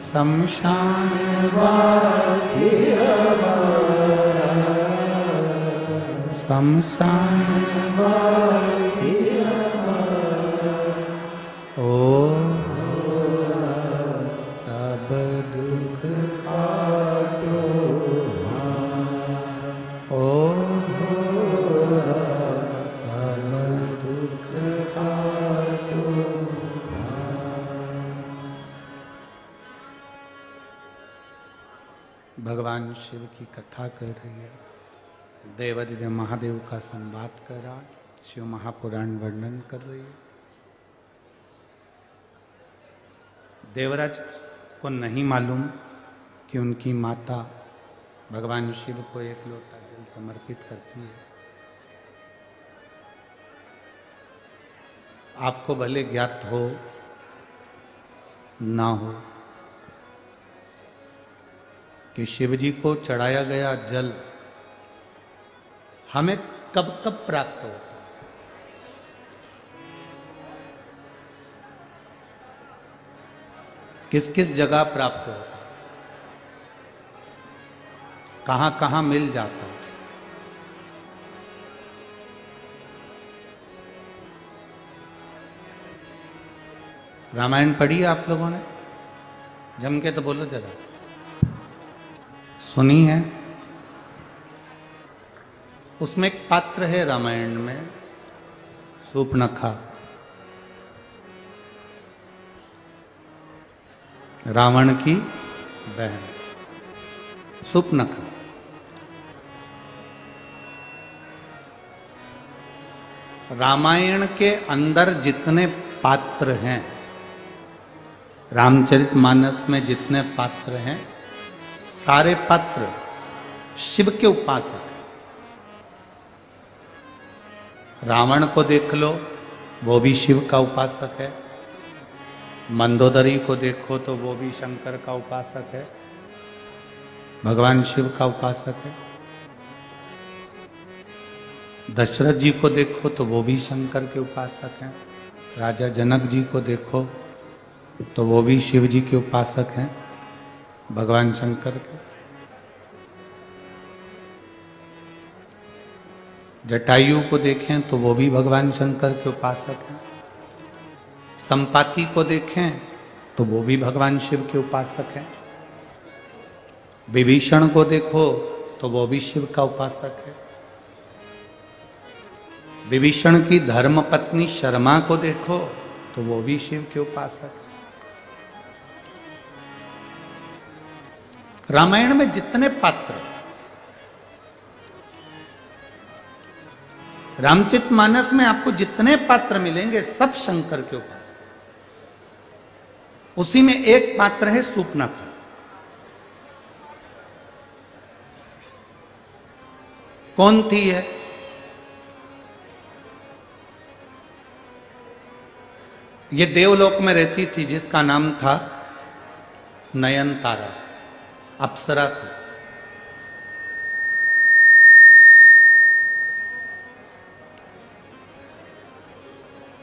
शमशान वासी हमारा, शमशान वासी हमारा। ओ सब दुख काटो। ओ सब दुख काटो। भगवान शिव की कथा कर रही है, देवादिदेव महादेव का संवाद कर रहा है, शिव महापुराण वर्णन कर रही है। देवराज को नहीं मालूम कि उनकी माता भगवान शिव को एक लोटा जल समर्पित करती है। आपको भले ज्ञात हो ना हो कि शिव जी को चढ़ाया गया जल हमें कब कब प्राप्त हो। किस किस जगह प्राप्त होता, कहां कहां मिल जाता। रामायण पढ़ी है आप लोगों ने? जम के तो बोलो जरा। सुनी है? उसमें एक पात्र है रामायण में, शूर्पणखा, रावण की बहन शूर्पणखा। रामायण के अंदर जितने पात्र हैं, रामचरितमानस में जितने पात्र हैं, सारे पात्र शिव के उपासक हैं। रावण को देख लो, वो भी शिव का उपासक है। मंदोदरी को देखो तो वो भी शंकर का उपासक है। भगवान शिव का उपासक है। दशरथ जी को देखो तो वो भी शंकर के उपासक हैं। राजा जनक जी को देखो तो वो भी शिव जी के उपासक हैं, भगवान शंकर के। जटायु को देखें तो वो भी भगवान शंकर के उपासक हैं। संपाति को देखें तो वो भी भगवान शिव के उपासक हैं। विभीषण को देखो तो वो भी शिव का उपासक है। विभीषण की धर्म पत्नी शर्मा को देखो तो वो भी शिव के उपासक है। रामायण में जितने पात्र, रामचरितमानस में आपको जितने पात्र मिलेंगे सब शंकर के उपासक। उसी में एक पात्र है सूर्पनखा। कौन थी है? ये देवलोक में रहती थी जिसका नाम था नयनतारा, अप्सरा थी।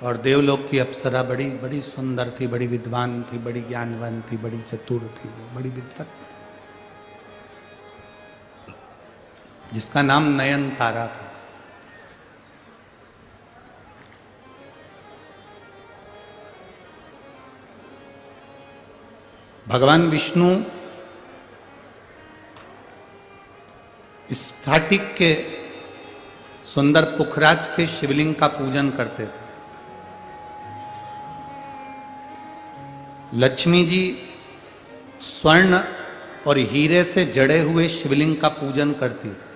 और देवलोक की अप्सरा बड़ी बड़ी सुंदर थी, बड़ी विद्वान थी, बड़ी ज्ञानवान थी, बड़ी चतुर थी, बड़ी विद्वत, जिसका नाम नयनतारा था। भगवान विष्णु स्फाटिक के सुंदर पुखराज के शिवलिंग का पूजन करते थे। लक्ष्मी जी स्वर्ण और हीरे से जड़े हुए शिवलिंग का पूजन करती थी।